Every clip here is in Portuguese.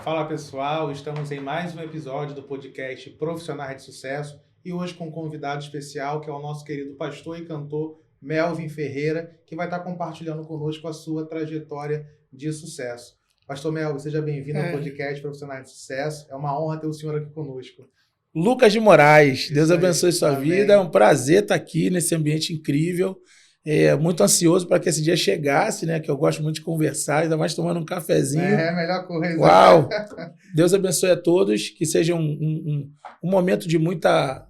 Fala pessoal, estamos em mais um episódio do podcast Profissionais de Sucesso e hoje com um convidado especial que é o nosso querido pastor e cantor Melvin Ferreira, que vai estar compartilhando conosco a sua trajetória de sucesso. Pastor Melvin, seja bem-vindo ao podcast Profissionais de Sucesso. É uma honra ter o senhor aqui conosco. Lucas de Moraes, Deus Isso aí. abençoe sua Amém. vida. É um prazer estar aqui nesse ambiente incrível. Muito ansioso para que esse dia chegasse, né? Que eu gosto muito de conversar, ainda mais tomando um cafezinho. É a melhor coisa. Uau! Deus abençoe a todos, que seja um momento de muita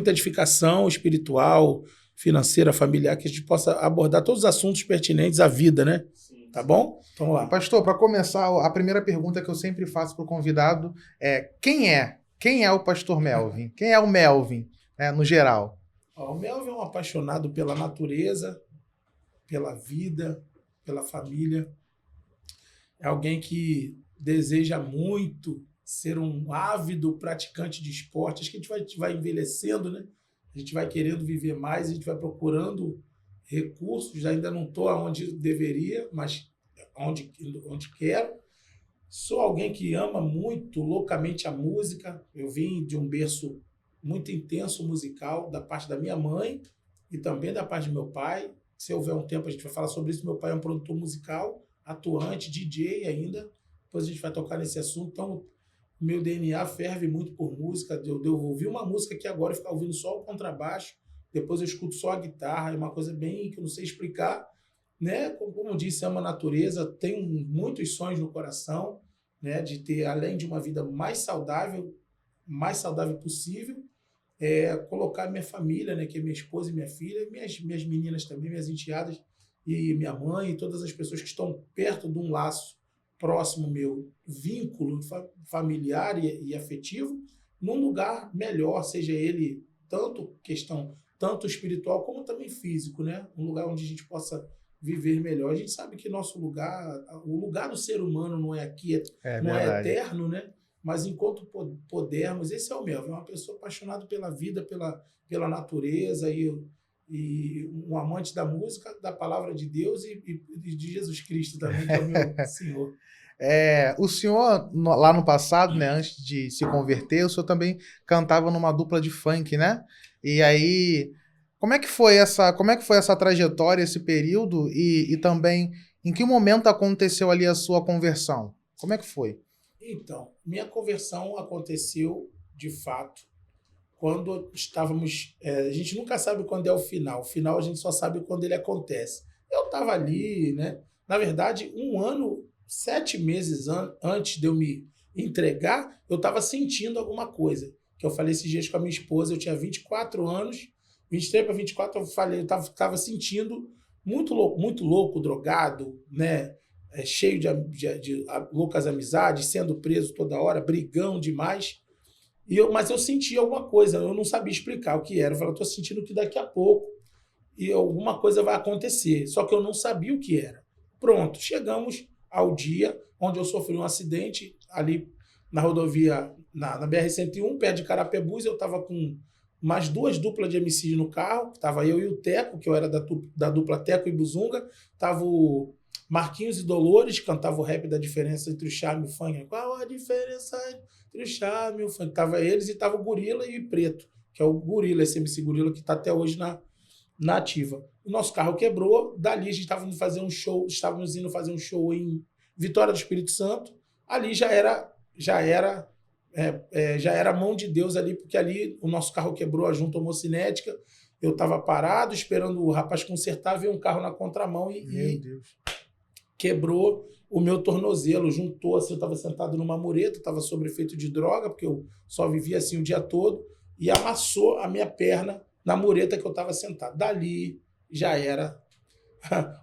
edificação espiritual, financeira, familiar, que a gente possa abordar todos os assuntos pertinentes à vida, né? Sim. Tá bom? Vamos lá. Pastor, para começar, a primeira pergunta que eu sempre faço para o convidado é: quem é? Quem é o pastor Melvin? Quem é o Melvin, né, no geral? O Melvin é um apaixonado pela natureza, pela vida, pela família. É alguém que deseja muito ser um ávido praticante de esporte. Acho que a gente vai envelhecendo, né? A gente vai querendo viver mais, a gente vai procurando recursos. Ainda não estou onde deveria, mas onde quero. Sou alguém que ama muito, loucamente, a música. Eu vim de um berço muito intenso musical, da parte da minha mãe e também da parte do meu pai. Se houver um tempo, a gente vai falar sobre isso. Meu pai é um produtor musical, atuante, DJ ainda. Depois a gente vai tocar nesse assunto. Então, meu DNA ferve muito por música. Eu ouvi uma música aqui agora e ficar ouvindo só o contrabaixo. Depois eu escuto só a guitarra. É uma coisa bem que eu não sei explicar, né? Como eu disse, amo a natureza. Tenho muitos sonhos no coração, né? De ter, além de uma vida mais saudável possível, colocar minha família, né, que é minha esposa e minha filha, minhas meninas também, minhas enteadas, e minha mãe, e todas as pessoas que estão perto de um laço próximo meu, vínculo familiar e afetivo, num lugar melhor, seja ele tanto espiritual como também físico, né? Um lugar onde a gente possa viver melhor. A gente sabe que nosso lugar, o lugar do ser humano não é aqui, não é eterno, né? Mas enquanto pudermos, esse é o Melvin, é uma pessoa apaixonada pela vida, pela natureza e um amante da música, da palavra de Deus e de Jesus Cristo também, que é o meu Senhor. O senhor, lá no passado, né, antes de se converter, o senhor também cantava numa dupla de funk, né? E aí, como é que foi essa trajetória, esse período e também em que momento aconteceu ali a sua conversão? Como é que foi? Então, minha conversão aconteceu, de fato, quando estávamos... a gente nunca sabe quando é o final. O final a gente só sabe quando ele acontece. Eu estava ali, né? Na verdade, 1 ano, 7 meses antes de eu me entregar, eu estava sentindo alguma coisa. Que eu falei esses dias com a minha esposa, eu tinha 24 anos, 23 para 24, eu estava sentindo muito louco, drogado, né? Cheio de loucas amizades, sendo preso toda hora, brigão demais. Mas eu senti alguma coisa, eu não sabia explicar o que era. Eu falei, estou sentindo que daqui a pouco alguma coisa vai acontecer. Só que eu não sabia o que era. Pronto, chegamos ao dia onde eu sofri um acidente ali na rodovia, na BR-101, perto de Carapebus. Eu estava com mais 2 duplas de MC no carro. Estava eu e o Teco, que eu era da dupla Teco e Buzunga. Estava o Marquinhos e Dolores, cantava o rap da diferença entre o charme e o funk. Qual a diferença entre o charme e o funk? Tava eles e tava o Gorila e o Preto, que é o Gorila, esse MC Gorila que está até hoje na ativa. O nosso carro quebrou, dali a gente estávamos indo fazer um show em Vitória do Espírito Santo. Ali já era a mão de Deus ali, porque ali o nosso carro quebrou, a junta homocinética. Eu estava parado, esperando o rapaz consertar, veio um carro na contramão e quebrou o meu tornozelo, juntou assim, eu estava sentado numa mureta, estava sob efeito de droga, porque eu só vivia assim o dia todo, e amassou a minha perna na mureta que eu estava sentado. Dali já era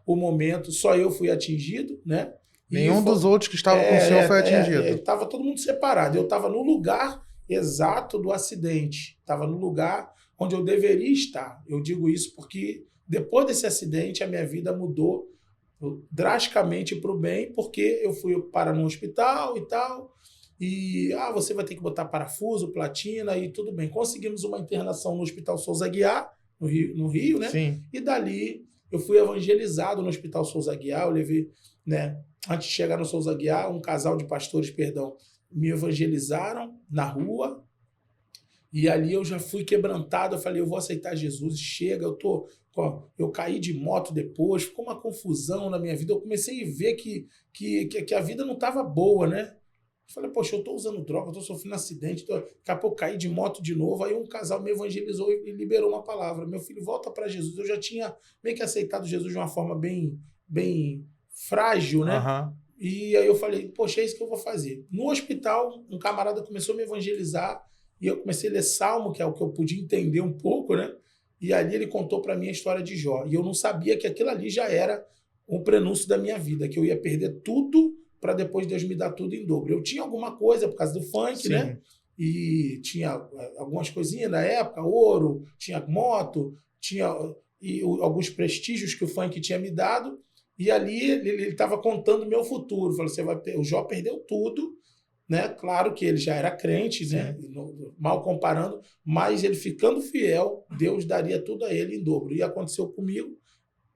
o momento, só eu fui atingido, né? Nenhum dos outros que estavam com o senhor foi atingido. Estava todo mundo separado. Eu estava no lugar exato do acidente. Estava no lugar onde eu deveria estar. Eu digo isso porque depois desse acidente a minha vida mudou drasticamente para o bem, porque eu fui para um hospital e tal, e você vai ter que botar parafuso, platina e tudo bem. Conseguimos uma internação no Hospital Souza Aguiar, no Rio, né? Sim. E dali eu fui evangelizado no Hospital Souza Aguiar. Eu levei, né, antes de chegar no Souza Aguiar, um casal de pastores, me evangelizaram na rua, e ali eu já fui quebrantado. Eu falei, eu vou aceitar Jesus, chega, eu caí de moto depois, ficou uma confusão na minha vida. Eu comecei a ver que a vida não estava boa, né? Eu falei, poxa, eu estou usando droga, eu estou sofrendo acidente, daqui a pouco caí de moto de novo. Aí um casal me evangelizou e liberou uma palavra. Meu filho, volta para Jesus. Eu já tinha meio que aceitado Jesus de uma forma bem frágil, né? Aham. E aí eu falei, poxa, é isso que eu vou fazer. No hospital, um camarada começou a me evangelizar e eu comecei a ler Salmo, que é o que eu podia entender um pouco, né? E ali ele contou para mim a história de Jó. E eu não sabia que aquilo ali já era um prenúncio da minha vida, que eu ia perder tudo para depois Deus me dar tudo em dobro. Eu tinha alguma coisa por causa do funk, Sim. né? E tinha algumas coisinhas na época, ouro, tinha moto, tinha alguns prestígios que o funk tinha me dado. E ali ele estava contando o meu futuro. Falou, o Jó perdeu tudo, né? Claro que ele já era crente, né? Mal comparando, mas ele ficando fiel, Deus daria tudo a ele em dobro. E aconteceu comigo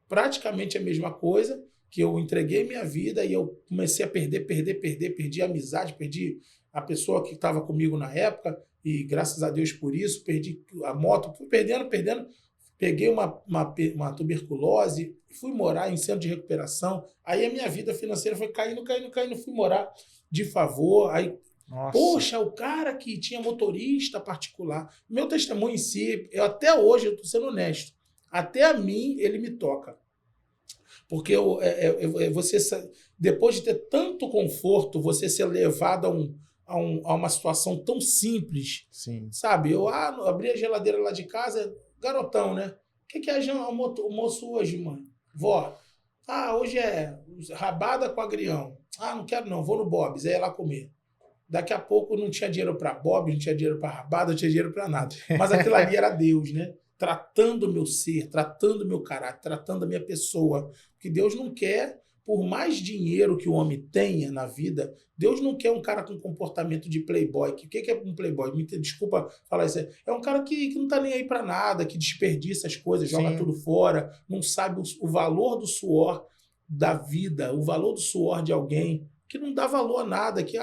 praticamente a mesma coisa, que eu entreguei minha vida e eu comecei a perdi a amizade, perdi a pessoa que estava comigo na época, e graças a Deus por isso, perdi a moto, fui perdendo, peguei uma tuberculose, fui morar em centro de recuperação, aí a minha vida financeira foi caindo, fui morar de favor, aí, Nossa. poxa, o cara que tinha motorista particular, meu testemunho em si, até hoje, eu estou sendo honesto, até a mim ele me toca. Porque você, depois de ter tanto conforto, você ser levado a uma situação tão simples, Sim. sabe? Eu abri a geladeira lá de casa, garotão, né? O que é almoço hoje, mãe? Vó, hoje é rabada com agrião. Não quero não, vou no Bob's, aí é lá comer. Daqui a pouco não tinha dinheiro para Bob's, não tinha dinheiro para rabada, não tinha dinheiro para nada. Mas aquilo ali era Deus, né? Tratando o meu ser, tratando o meu caráter, tratando a minha pessoa. Porque Deus não quer, por mais dinheiro que o homem tenha na vida, Deus não quer um cara com comportamento de playboy. O que é um playboy? Desculpa falar isso. É um cara que não tá nem aí para nada, que desperdiça as coisas, joga tudo fora, não sabe o valor do suor da vida, o valor do suor de alguém, que não dá valor a nada, que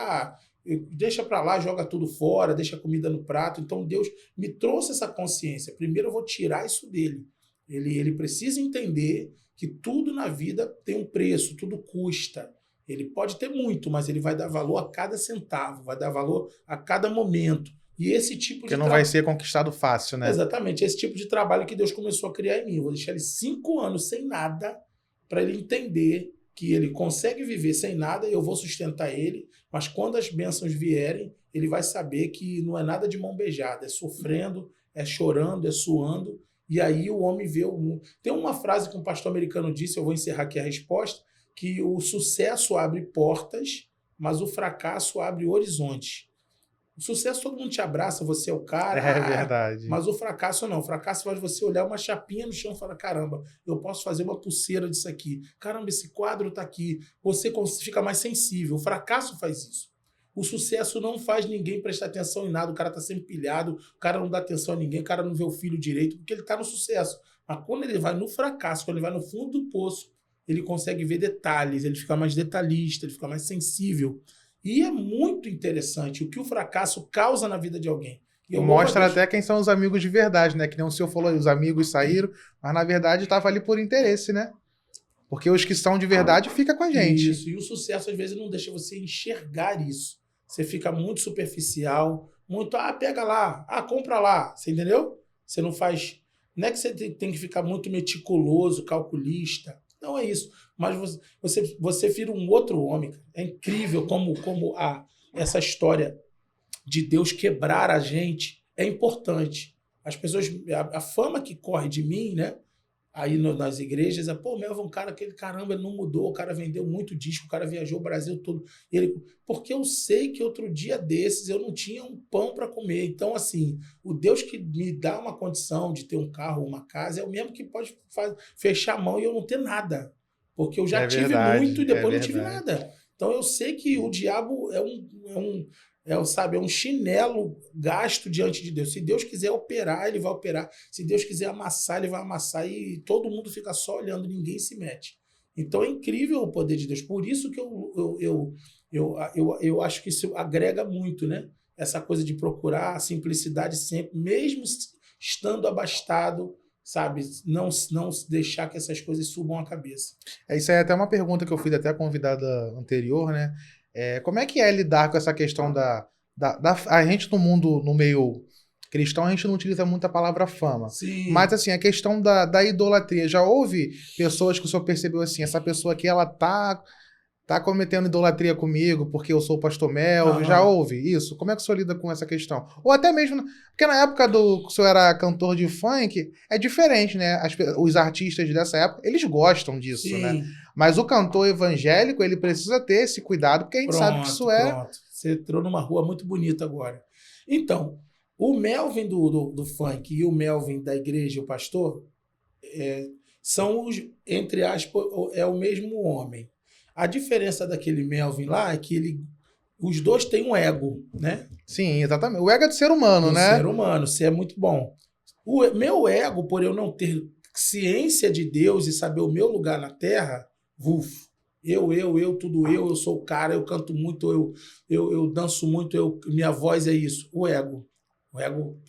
deixa para lá, joga tudo fora, deixa a comida no prato. Então Deus me trouxe essa consciência. Primeiro eu vou tirar isso dele. Ele precisa entender que tudo na vida tem um preço, tudo custa. Ele pode ter muito, mas ele vai dar valor a cada centavo, vai dar valor a cada momento. E esse tipo que não vai ser conquistado fácil, né? Exatamente, esse tipo de trabalho que Deus começou a criar em mim. Eu vou deixar ele 5 anos sem nada para ele entender que ele consegue viver sem nada e eu vou sustentar ele, mas quando as bênçãos vierem, ele vai saber que não é nada de mão beijada, é sofrendo, é chorando, é suando, e aí o homem vê o mundo. Tem uma frase que um pastor americano disse, eu vou encerrar aqui a resposta, que o sucesso abre portas, mas o fracasso abre horizontes. O sucesso todo mundo te abraça, você é o cara. É verdade. Mas o fracasso não. O fracasso faz você olhar uma chapinha no chão e falar, caramba, eu posso fazer uma pulseira disso aqui. Caramba, esse quadro tá aqui. Você fica mais sensível. O fracasso faz isso. O sucesso não faz ninguém prestar atenção em nada. O cara tá sempre pilhado, o cara não dá atenção a ninguém, o cara não vê o filho direito, porque ele tá no sucesso. Mas quando ele vai no fracasso, quando ele vai no fundo do poço, ele consegue ver detalhes, ele fica mais detalhista, ele fica mais sensível. E é muito interessante o que o fracasso causa na vida de alguém. E mostra até quem são os amigos de verdade, né? Que nem o senhor falou, os amigos saíram, mas na verdade estava ali por interesse, né? Porque os que são de verdade ficam com a gente. Isso, e o sucesso às vezes não deixa você enxergar isso. Você fica muito superficial, muito, pega lá, compra lá, você entendeu? Você não faz... Não é que você tem que ficar muito meticuloso, calculista. Não é isso. Mas você vira um outro homem. É incrível como essa história de Deus quebrar a gente é importante. As pessoas, a fama que corre de mim, né? Aí nas igrejas, Melvin, um cara, aquele caramba, ele não mudou, o cara vendeu muito disco, o cara viajou o Brasil todo. Porque eu sei que outro dia desses eu não tinha um pão para comer. Então, assim, o Deus que me dá uma condição de ter um carro, uma casa, é o mesmo que pode fechar a mão e eu não ter nada. Porque eu já tive muito e depois não tive nada. Então, eu sei que o diabo é um chinelo gasto diante de Deus. Se Deus quiser operar, ele vai operar. Se Deus quiser amassar, ele vai amassar. E todo mundo fica só olhando, ninguém se mete. Então é incrível o poder de Deus. Por isso que eu acho que isso agrega muito, né? Essa coisa de procurar a simplicidade sempre, mesmo estando abastado, sabe? Não deixar que essas coisas subam a cabeça. Isso aí é até uma pergunta que eu fiz até a convidada anterior, né? Como é que é lidar com essa questão a gente no mundo, no meio cristão, a gente não utiliza muito a palavra fama. Sim. Mas, assim, a questão da idolatria. Já houve pessoas que o senhor percebeu assim, essa pessoa aqui, ela tá cometendo idolatria comigo porque eu sou o pastor Melvin? Já houve isso? Como é que o senhor lida com essa questão? Ou até mesmo, porque na época que o senhor era cantor de funk, é diferente, né? Os artistas dessa época, eles gostam disso, Sim. né? Mas o cantor evangélico, ele precisa ter esse cuidado, porque a gente sabe que isso é... Pronto. Você entrou numa rua muito bonita agora. Então, o Melvin do funk e o Melvin da igreja, o pastor, são os, entre aspas, é o mesmo homem. A diferença daquele Melvin lá é que os dois têm um ego, né? Sim, exatamente. O ego é do ser humano, né? Do ser humano, isso é muito bom. O meu ego, por eu não ter ciência de Deus e saber o meu lugar na terra, tudo eu sou o cara, eu canto muito, eu danço muito, minha voz é isso. O ego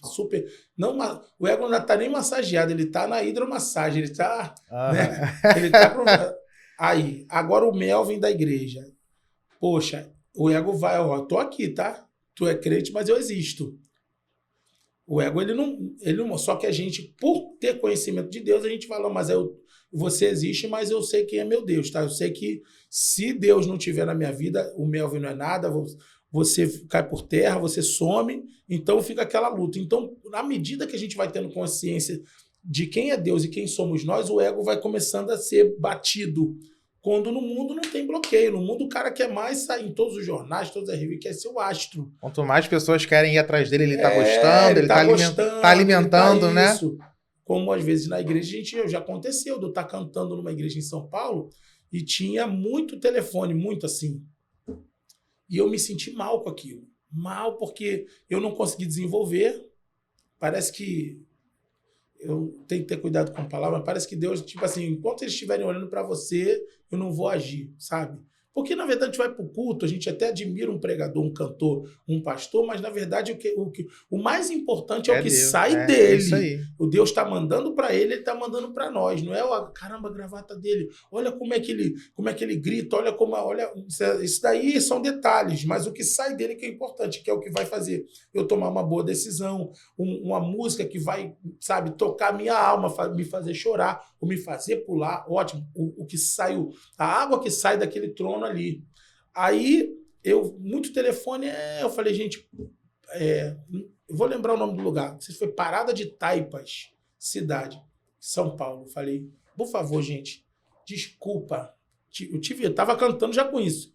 super... Não, o ego não está nem massageado, ele está na hidromassagem, ele está... Né? Ele está... Aí, agora o Melvin da igreja. Poxa, o ego vai, ó, tô aqui, tá? Tu é crente, mas eu existo. O ego, ele não... Só que a gente, por ter conhecimento de Deus, a gente fala, mas você existe, mas eu sei quem é meu Deus, tá? Eu sei que se Deus não estiver na minha vida, o Melvin não é nada, você cai por terra, você some, então fica aquela luta. Então, na medida que a gente vai tendo consciência de quem é Deus e quem somos nós, o ego vai começando a ser batido. Quando no mundo não tem bloqueio. No mundo o cara quer mais sair em todos os jornais, todas as revistas, quer ser o astro. Quanto mais pessoas querem ir atrás dele, ele tá gostando, ele tá alimentando, né? Isso. Como às vezes na igreja, já aconteceu de eu estar cantando numa igreja em São Paulo e tinha muito telefone, muito assim. E eu me senti mal com aquilo. Mal porque eu não consegui desenvolver. Parece que... Eu tenho que ter cuidado com a palavra, mas parece que Deus, tipo assim, enquanto eles estiverem olhando para você, eu não vou agir, sabe? Porque, na verdade, a gente vai para o culto, a gente até admira um pregador, um cantor, um pastor, mas, na verdade, o mais importante é o que Deus, sai dele. Isso aí. O Deus está mandando para ele está mandando para nós. Não é, caramba, a gravata dele. Olha como é que ele grita, olha como... Isso daí são detalhes, mas o que sai dele que é importante, que é o que vai fazer eu tomar uma boa decisão, uma música que vai, sabe, tocar minha alma, me fazer chorar, ou me fazer pular, ótimo. O que saiu, a água que sai daquele trono ali. Aí, muito telefone, eu falei, gente, eu vou lembrar o nome do lugar. Você foi Parada de Taipas, cidade, São Paulo. Falei, por favor, gente, desculpa. Eu tava cantando já com isso.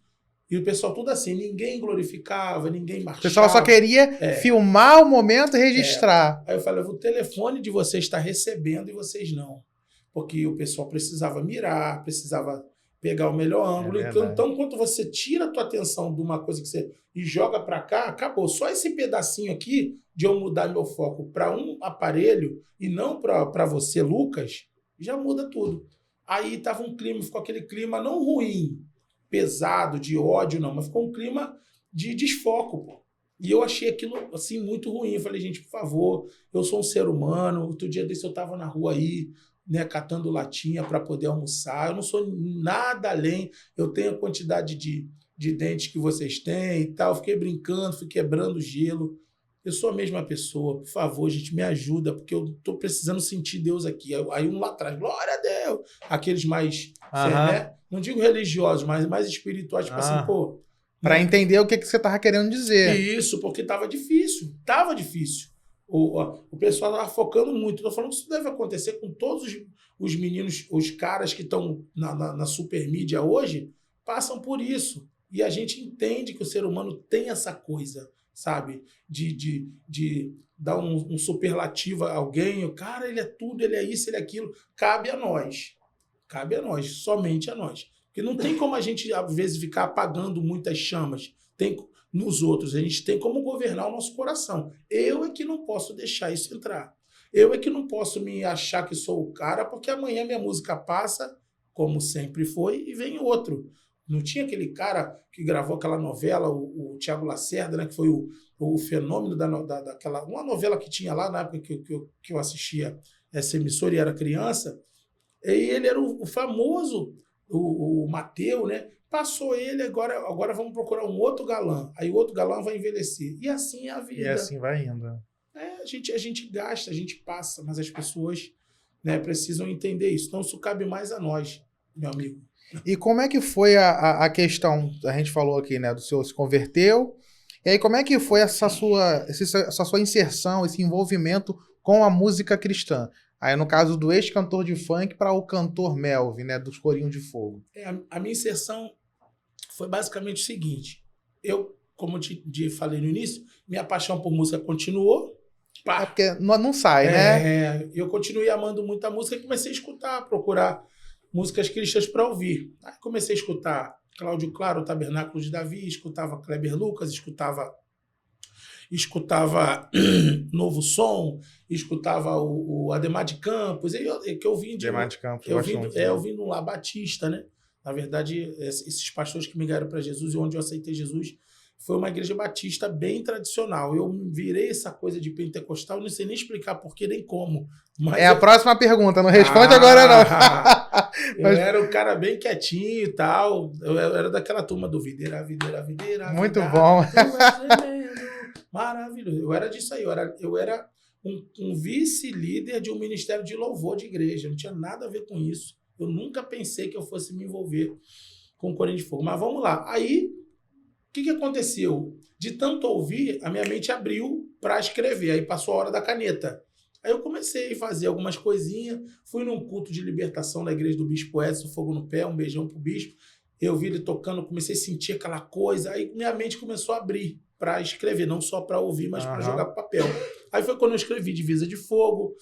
E o pessoal tudo assim, ninguém glorificava, ninguém marchava. O pessoal só queria filmar o momento e registrar. Aí eu falei, o telefone de vocês está recebendo e vocês não. Porque o pessoal precisava mirar, precisava pegar o melhor ângulo. Então, quando você tira a tua atenção de uma coisa que você e joga para cá, acabou. Só esse pedacinho aqui de eu mudar meu foco para um aparelho e não para você, Lucas, já muda tudo. Aí tava ficou aquele clima não ruim, pesado, de ódio, não, mas ficou um clima de desfoco, pô. E eu achei aquilo, assim, muito ruim. Eu falei, gente, por favor, eu sou um ser humano. Outro dia desse eu tava na rua aí, né, catando latinha para poder almoçar. Eu não sou nada além. Eu tenho a quantidade de dentes que vocês têm e tal. Fiquei brincando, fui quebrando gelo. Eu sou a mesma pessoa. Por favor, gente, me ajuda, porque eu tô precisando sentir Deus aqui. Aí um lá atrás, glória a Deus. Aqueles mais, né? Não digo religiosos, mas mais espirituais, tipo assim, pô. Para entender o que você tava querendo dizer. Isso, porque tava difícil. Tava difícil. O pessoal estava focando muito. Estou falando que isso deve acontecer com todos os meninos, os caras que estão na super mídia hoje, passam por isso. E a gente entende que o ser humano tem essa coisa, sabe? De dar um superlativo a alguém. O cara, ele é tudo, ele é isso, ele é aquilo. Cabe a nós. Cabe a nós, somente a nós. Porque não tem como a gente, às vezes, ficar apagando muitas chamas. Tem nos outros. A gente tem como governar o nosso coração. Eu é que não posso deixar isso entrar. Eu é que não posso me achar que sou o cara, porque amanhã minha música passa como sempre foi, e vem outro. Não tinha aquele cara que gravou aquela novela, o Tiago Lacerda, né, que foi o fenômeno daquela... Uma novela que tinha lá na época que eu assistia essa emissora e era criança, e ele era o famoso, o Mateu, né? Passou ele, agora vamos procurar um outro galã. Aí o outro galã vai envelhecer. E assim é a vida. E assim vai indo. A gente gasta, a gente passa, mas as pessoas, né, precisam entender isso. Então isso cabe mais a nós, meu amigo. E como é que foi a questão, a gente falou aqui, né, do senhor se converteu, e aí como é que foi essa sua inserção, esse envolvimento com a música cristã? Aí no caso do ex-cantor de funk para o cantor Melvin, né, dos Corinhos de Fogo. A minha inserção foi basicamente o seguinte, eu, como eu falei no início, minha paixão por música continuou. É porque não sai, né? Eu continuei amando muito a música e comecei a escutar, procurar músicas cristãs para ouvir. Aí comecei a escutar Cláudio Claro, o Tabernáculo de Davi, escutava Kleber Lucas, escutava Novo Som, escutava o Ademar de Campos, que eu vim de... Ademar de Campos, eu vim do Lá Batista, né? Na verdade, esses pastores que me guiaram para Jesus e onde eu aceitei Jesus foi uma igreja batista bem tradicional. Eu virei essa coisa de pentecostal, não sei nem explicar porquê nem como. Mas a próxima pergunta, não responde agora não. Eu era um cara bem quietinho e tal. Eu era daquela turma do videira. Muito bom. Maravilhoso. Eu era disso aí. Eu era um vice-líder de um ministério de louvor de igreja. Não tinha nada a ver com isso. Eu nunca pensei que eu fosse me envolver com o Corinho de Fogo. Mas vamos lá. Aí, o que aconteceu? De tanto ouvir, a minha mente abriu para escrever. Aí passou a hora da caneta. Aí eu comecei a fazer algumas coisinhas. Fui num culto de libertação na igreja do Bispo Edson, Fogo no Pé, um beijão pro Bispo. Eu vi ele tocando, comecei a sentir aquela coisa. Aí minha mente começou a abrir para escrever, não só para ouvir, mas para jogar pro papel. Aí foi quando eu escrevi Divisa de Fogo,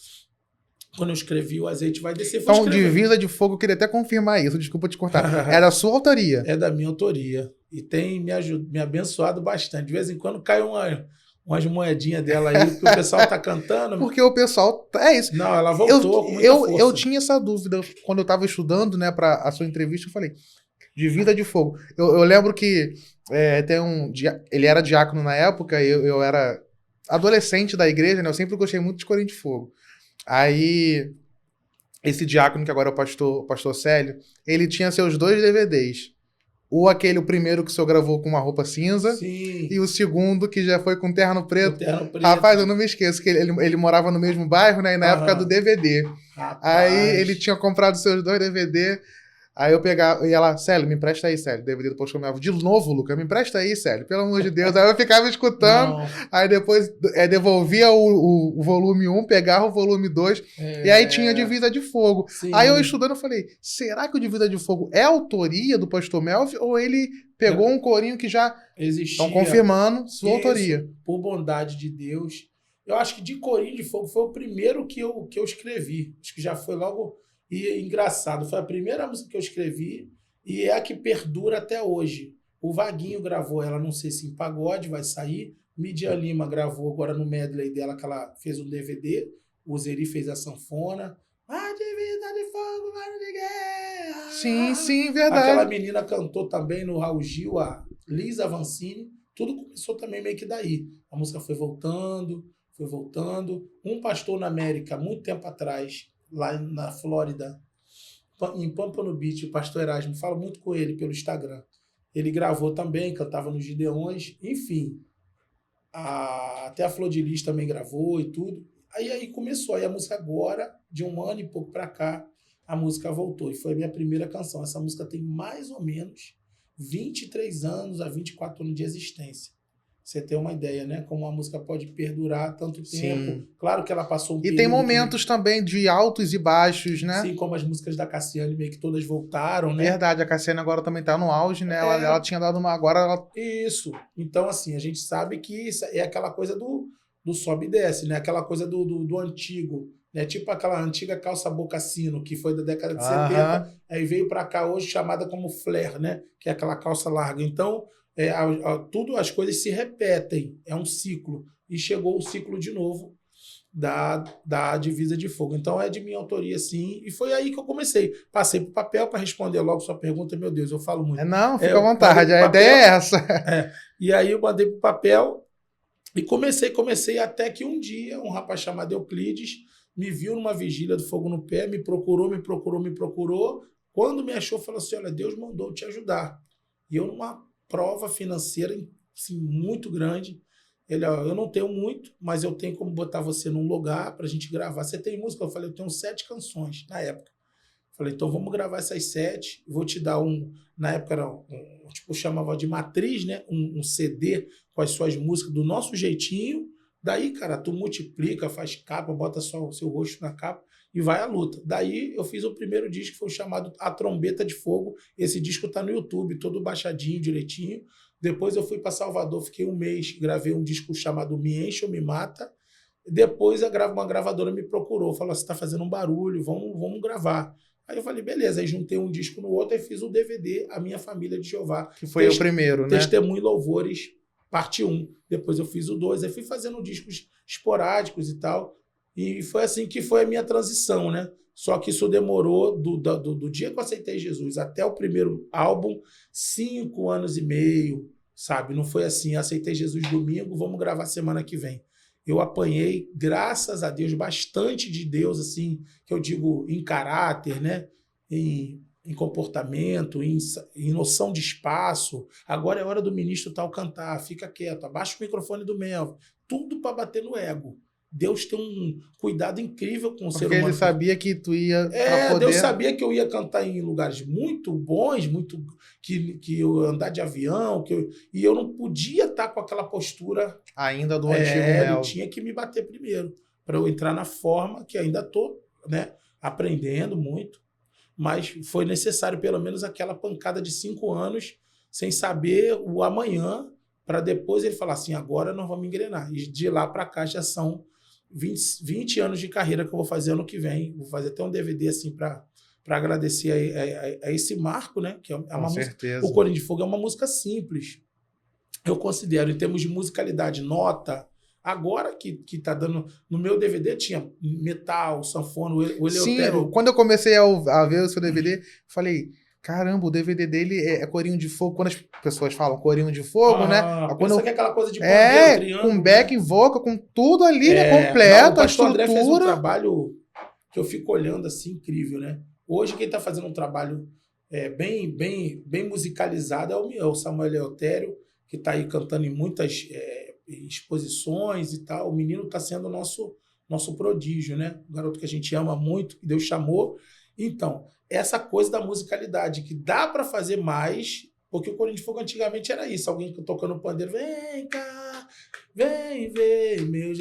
quando eu escrevi O Azeite Vai Descer. Então, Divisa de Fogo, eu queria até confirmar isso, desculpa te cortar. É da sua autoria? É da minha autoria. E tem me abençoado bastante. De vez em quando cai umas moedinhas dela aí, porque o pessoal tá cantando. Porque o pessoal... É isso. Não, ela voltou com muita força. Eu tinha essa dúvida quando eu estava estudando, né, para a sua entrevista, eu falei, Divisa de Fogo. Eu lembro que ele era diácono na época, eu era adolescente da igreja, né, eu sempre gostei muito de Corinho de Fogo. Aí, esse diácono, que agora é o pastor Célio, ele tinha seus 2 DVDs. O primeiro que o senhor gravou com uma roupa cinza. Sim. E o segundo que já foi com terno preto. Terno preto. Rapaz, eu não me esqueço que ele morava no mesmo bairro, né? E na época do DVD. Rapaz. Aí ele tinha comprado seus 2 DVD. Aí eu pegava, e ela, Célio, me empresta aí, Célio, DVD do Pastor Melvin. De novo, Lucas, me empresta aí, Célio, pelo amor de Deus. Aí eu ficava escutando, aí depois devolvia o volume 1, pegava o volume 2, e aí tinha Divisa de Fogo. Sim. Aí eu estudando, eu falei, será que o Divisa de Fogo é autoria do Pastor Melvin, ou ele pegou um corinho que já existia? Estão confirmando sua autoria. Por bondade de Deus. Eu acho que de Corinho de Fogo foi o primeiro que eu escrevi. Acho que já foi logo... E engraçado, foi a primeira música que eu escrevi e é a que perdura até hoje. O Vaguinho gravou ela, não sei se em pagode, vai sair. Midian Lima gravou agora no medley dela, que ela fez um DVD. O Zeri fez a sanfona. A Divisa de Fogo, Mano de Guerra. Sim, verdade. Aquela menina cantou também no Raul Gil, a Lisa Vancini. Tudo começou também meio que daí. A música foi voltando. Um pastor na América, muito tempo atrás, lá na Flórida, em Pompano Beach, o pastor Erasmo, falo muito com ele pelo Instagram. Ele gravou também, cantava nos Gideões, enfim. Até a Flor de Lis também gravou e tudo. Aí começou, aí a música agora, de um ano e pouco para cá, a música voltou. E foi a minha primeira canção. Essa música tem mais ou menos 23 anos a 24 anos de existência. Você tem uma ideia, né? Como a música pode perdurar tanto tempo. Sim. Claro que ela passou um período... E tem momentos também de altos e baixos, né? Sim, como as músicas da Cassiane meio que todas voltaram, né? Verdade, a Cassiane agora também tá no auge, né? Ela tinha dado uma... Agora ela... Isso. Então, assim, a gente sabe que isso é aquela coisa do sobe e desce, né? Aquela coisa do antigo, né? Tipo aquela antiga calça boca-sino, que foi da década de 70, aí veio para cá hoje chamada como flare, né? Que é aquela calça larga. Então... tudo as coisas se repetem, é um ciclo. E chegou o ciclo de novo. da Divisa de Fogo. Então é de minha autoria, sim, e foi aí que eu comecei. Passei para o papel para responder logo sua pergunta. Meu Deus, eu falo muito. Não, fica à vontade, a ideia é essa. E aí eu mandei para o papel e comecei até que um dia um rapaz chamado Euclides me viu numa vigília do Fogo no Pé, me procurou. Quando me achou, falou assim, olha, Deus mandou te ajudar. E eu numa prova financeira assim, muito grande. Ele, ó, eu não tenho muito, mas eu tenho como botar você num lugar pra gente gravar. Você tem música? Eu falei, eu tenho 7 canções na época. Falei, então vamos gravar essas 7. Vou te dar na época era tipo, chamava de matriz, né? Um CD com as suas músicas do nosso jeitinho. Daí, cara, tu multiplica, faz capa, bota só o seu rosto na capa e vai à luta. Daí eu fiz o primeiro disco, que foi chamado A Trombeta de Fogo. Esse disco tá no YouTube, todo baixadinho, direitinho. Depois eu fui para Salvador, fiquei um mês, gravei um disco chamado Me Enche ou Me Mata. Depois uma gravadora me procurou, falou, você está fazendo um barulho, vamos gravar. Aí eu falei, beleza. Aí juntei um disco no outro e fiz o DVD A Minha Família de Jeová. Que foi o primeiro, né? Testemunho e Louvores, parte 1. Depois eu fiz o 2. Aí fui fazendo discos esporádicos e tal. E foi assim que foi a minha transição, né? Só que isso demorou do dia que eu aceitei Jesus até o primeiro álbum, 5 anos e meio, sabe? Não foi assim, aceitei Jesus domingo, vamos gravar semana que vem. Eu apanhei, graças a Deus, bastante de Deus, assim, que eu digo em caráter, né? Em comportamento, em noção de espaço. Agora é hora do ministro tal cantar, fica quieto, abaixa o microfone do Melvin. Tudo para bater no ego. Deus tem um cuidado incrível com o ser humano. Porque ele sabia que tu ia poder... Deus sabia que eu ia cantar em lugares muito bons, que eu andar de avião, e eu não podia estar com aquela postura ainda do antigo Melvin. Ele tinha que me bater primeiro, para eu entrar na forma que ainda estou, né, aprendendo muito, mas foi necessário pelo menos aquela pancada de 5 anos sem saber o amanhã, para depois ele falar assim, agora nós vamos engrenar. E de lá para cá já são 20 anos de carreira que eu vou fazer ano que vem. Vou fazer até um DVD assim para agradecer a esse marco, né? Que é uma certeza. Música. O Corinho de Fogo é uma música simples. Eu considero, em termos de musicalidade, nota. Agora que tá dando. No meu DVD tinha metal, sanfona, o Eleutério. Sim, quando eu comecei a ver o seu DVD, falei. Caramba, o DVD dele é Corinho de Fogo. Quando as pessoas falam Corinho de Fogo, né? Quando que é aquela coisa de pandeiro, triângulo, com back, né? vocal, com tudo ali, né? Completo, não, o Pastor a estrutura. André fez um trabalho que eu fico olhando assim, incrível, né? Hoje quem está fazendo um trabalho bem musicalizado é o Samuel Eleutério, que está aí cantando em muitas exposições e tal. O menino está sendo nosso prodígio, né? O garoto que a gente ama muito, que Deus chamou. Então, essa coisa da musicalidade, que dá para fazer mais, porque o Corinho de Fogo antigamente era isso, alguém tocando pandeiro, vem cá, vem ver, meu...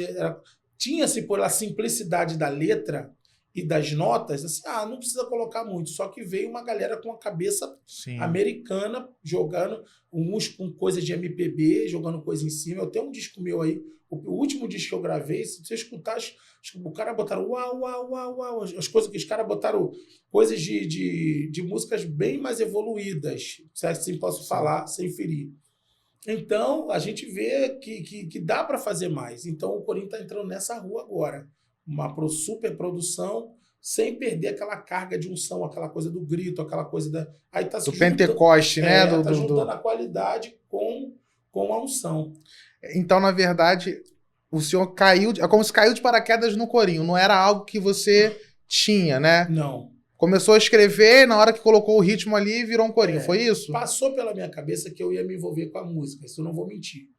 Tinha-se por a simplicidade da letra e das notas, assim, não precisa colocar muito, só que veio uma galera com a cabeça americana, jogando uns com coisa de MPB, jogando coisa em cima. Eu tenho um disco meu aí, o último disco que eu gravei, se você escutar, o cara botaram uau, uau, uau, uau, as coisas que os caras botaram, coisas de músicas bem mais evoluídas, se assim posso falar, sem ferir. Então, a gente vê que dá para fazer mais. Então, o Corinho está entrando nessa rua agora. Uma super produção, sem perder aquela carga de unção, aquela coisa do grito, aquela coisa da... Aí tá do Pentecoste, né? Tá juntando a qualidade com a unção. Então, na verdade, o senhor caiu... É como se caiu de paraquedas no Corinho. Não era algo que você tinha, né? Não. Começou a escrever, na hora que colocou o ritmo ali, virou um Corinho. Foi isso? Passou pela minha cabeça que eu ia me envolver com a música. Isso eu não vou mentir.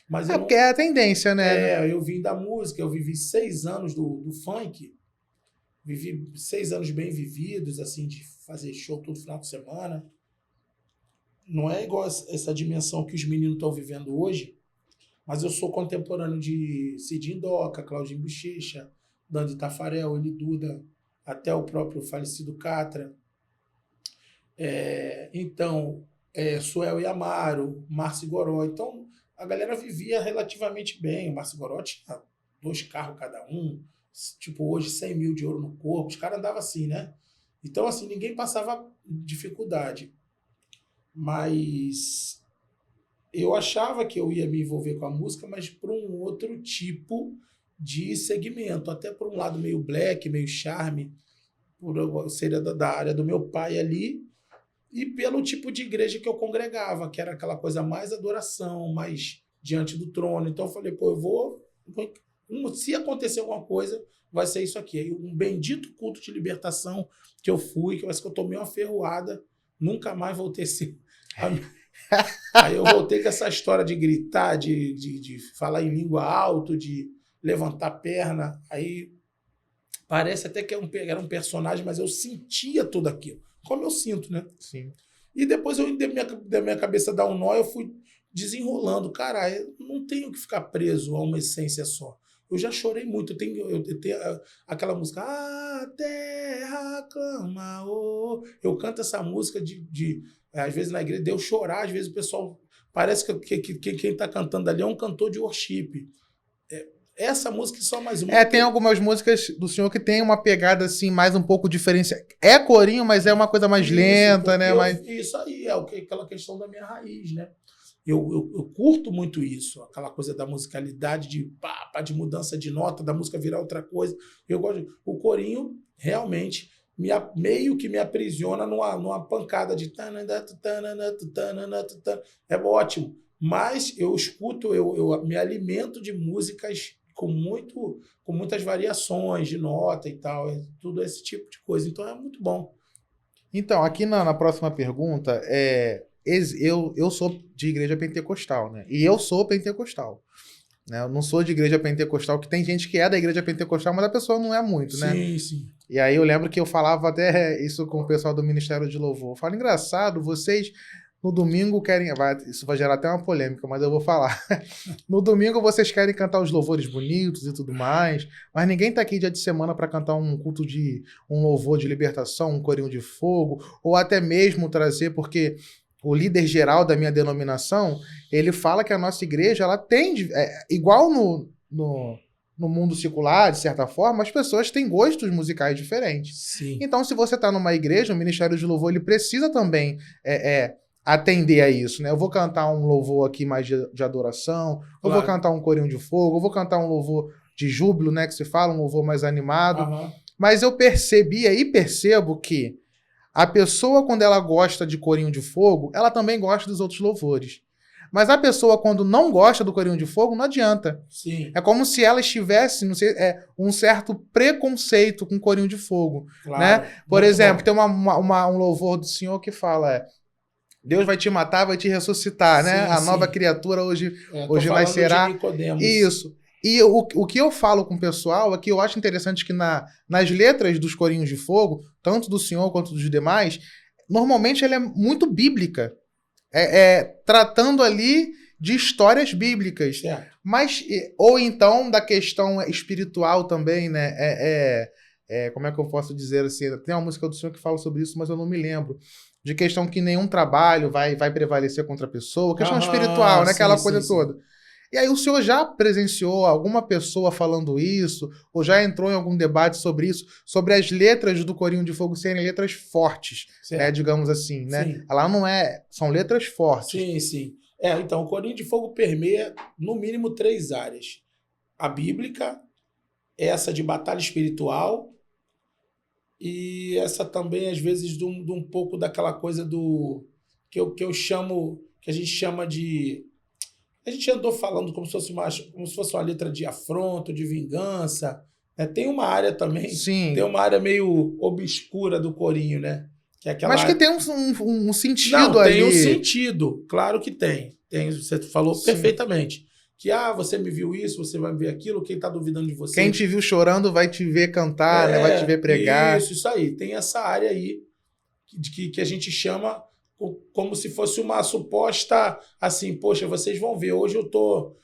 Mas porque é a tendência, né? Eu vim da música, eu vivi 6 anos do funk, vivi 6 anos bem vividos, assim, de fazer show todo final de semana. Não é igual essa dimensão que os meninos estão vivendo hoje, mas eu sou contemporâneo de Cidinho Doca, Claudinho Bochecha, Dandi Tafarel, Eli Duda, até o próprio falecido Catra. Então, Suel e Amaro, Márcio Goró. Então, a galera vivia relativamente bem. O Márcio Goró tinha 2 carros cada um, tipo hoje 100 mil de ouro no corpo. Os caras andavam assim, né? Então, assim, ninguém passava dificuldade. Mas eu achava que eu ia me envolver com a música, mas por um outro tipo de segmento, até por um lado meio black, meio charme, seria da área do meu pai ali, e pelo tipo de igreja que eu congregava, que era aquela coisa mais adoração, mais diante do trono. Então eu falei, pô, se acontecer alguma coisa, vai ser isso aqui. Aí um bendito culto de libertação que eu fui, que parece que eu tomei uma ferroada, nunca mais voltei a ser. Aí eu voltei com essa história de gritar, de falar em língua alto, de levantar a perna. Aí parece até que era um personagem, mas eu sentia tudo aquilo. Como eu sinto, né? Sim. E depois da minha cabeça dar um nó, eu fui desenrolando. Cara, eu não tenho que ficar preso a uma essência só. Eu já chorei muito. Eu tenho aquela música, a terra clama, oh. Eu canto essa música às vezes na igreja, de eu chorar, às vezes o pessoal... Parece que quem está cantando ali é um cantor de worship. Essa música só mais uma. Tem algumas músicas do senhor que tem uma pegada assim, mais um pouco diferenciada. É corinho, mas é uma coisa mais lenta, né? Isso aí, aquela questão da minha raiz, né? Eu curto muito isso, aquela coisa da musicalidade, de mudança de nota, da música virar outra coisa. Eu gosto. O corinho realmente meio que me aprisiona numa pancada de... É ótimo. Mas eu escuto, eu me alimento de músicas com muitas variações de nota e tal, tudo esse tipo de coisa. Então é muito bom. Então, aqui na próxima pergunta, eu sou de igreja pentecostal, né? E eu sou pentecostal. Né? Eu não sou de igreja pentecostal, que tem gente que é da igreja pentecostal, mas a pessoa não é muito, né? Sim, sim. E aí eu lembro que eu falava até isso com o pessoal do Ministério de Louvor. Eu falo, engraçado, vocês... No domingo querem... Isso vai gerar até uma polêmica, mas eu vou falar. No domingo vocês querem cantar os louvores bonitos e tudo mais, mas ninguém tá aqui dia de semana para cantar um culto um louvor de libertação, um corinho de fogo, ou até mesmo trazer, porque o líder geral da minha denominação, ele fala que a nossa igreja, ela tem... igual no mundo secular, de certa forma, as pessoas têm gostos musicais diferentes. Sim. Então, se você tá numa igreja, o Ministério de Louvor, ele precisa também... atender a isso, né? Eu vou cantar um louvor aqui mais de adoração, claro. Eu vou cantar um corinho de fogo, eu vou cantar um louvor de júbilo, né? Que se fala, um louvor mais animado. Uhum. Mas eu percebia e percebo que a pessoa, quando ela gosta de corinho de fogo, ela também gosta dos outros louvores. Mas a pessoa, quando não gosta do corinho de fogo, não adianta. Sim. É como se ela estivesse, não sei, um certo preconceito com corinho de fogo. Claro. Né? Por exemplo, tem um louvor do Senhor que fala... Deus vai te matar, vai te ressuscitar, né? A nova criatura hoje vai ser... Isso. E o que eu falo com o pessoal é que eu acho interessante que nas letras dos corinhos de fogo, tanto do Senhor quanto dos demais, normalmente ela é muito bíblica. Tratando ali de histórias bíblicas. Mas, ou então da questão espiritual também, né? Como é que eu posso dizer assim? Tem uma música do Senhor que fala sobre isso, mas eu não me lembro. De questão que nenhum trabalho vai prevalecer contra a pessoa. Questão espiritual, né? Aquela coisa toda. E aí o senhor já presenciou alguma pessoa falando isso? Ou já entrou em algum debate sobre isso? Sobre as letras do Corinho de Fogo serem letras fortes, né? Digamos assim, né? Sim. Ela não é... São letras fortes. Sim, sim. Então, o Corinho de Fogo permeia, no mínimo, 3 áreas. A bíblica, essa de batalha espiritual... E essa também, às vezes, de um pouco daquela coisa do... Que eu chamo... Que a gente chama de... A gente andou falando como se fosse uma letra de afronto, de vingança. Né? Tem uma área também... Sim. Tem uma área meio obscura do corinho, né? Que é aquela Mas que tem um sentido. Não, ali. Tem um sentido. Claro que tem. Você falou perfeitamente. Que, você me viu isso, você vai me ver aquilo, quem está duvidando de você... Quem te viu chorando vai te ver cantar, né? Vai te ver pregar. Isso aí. Tem essa área aí que a gente chama como se fosse uma suposta, assim, poxa, vocês vão ver, hoje eu tô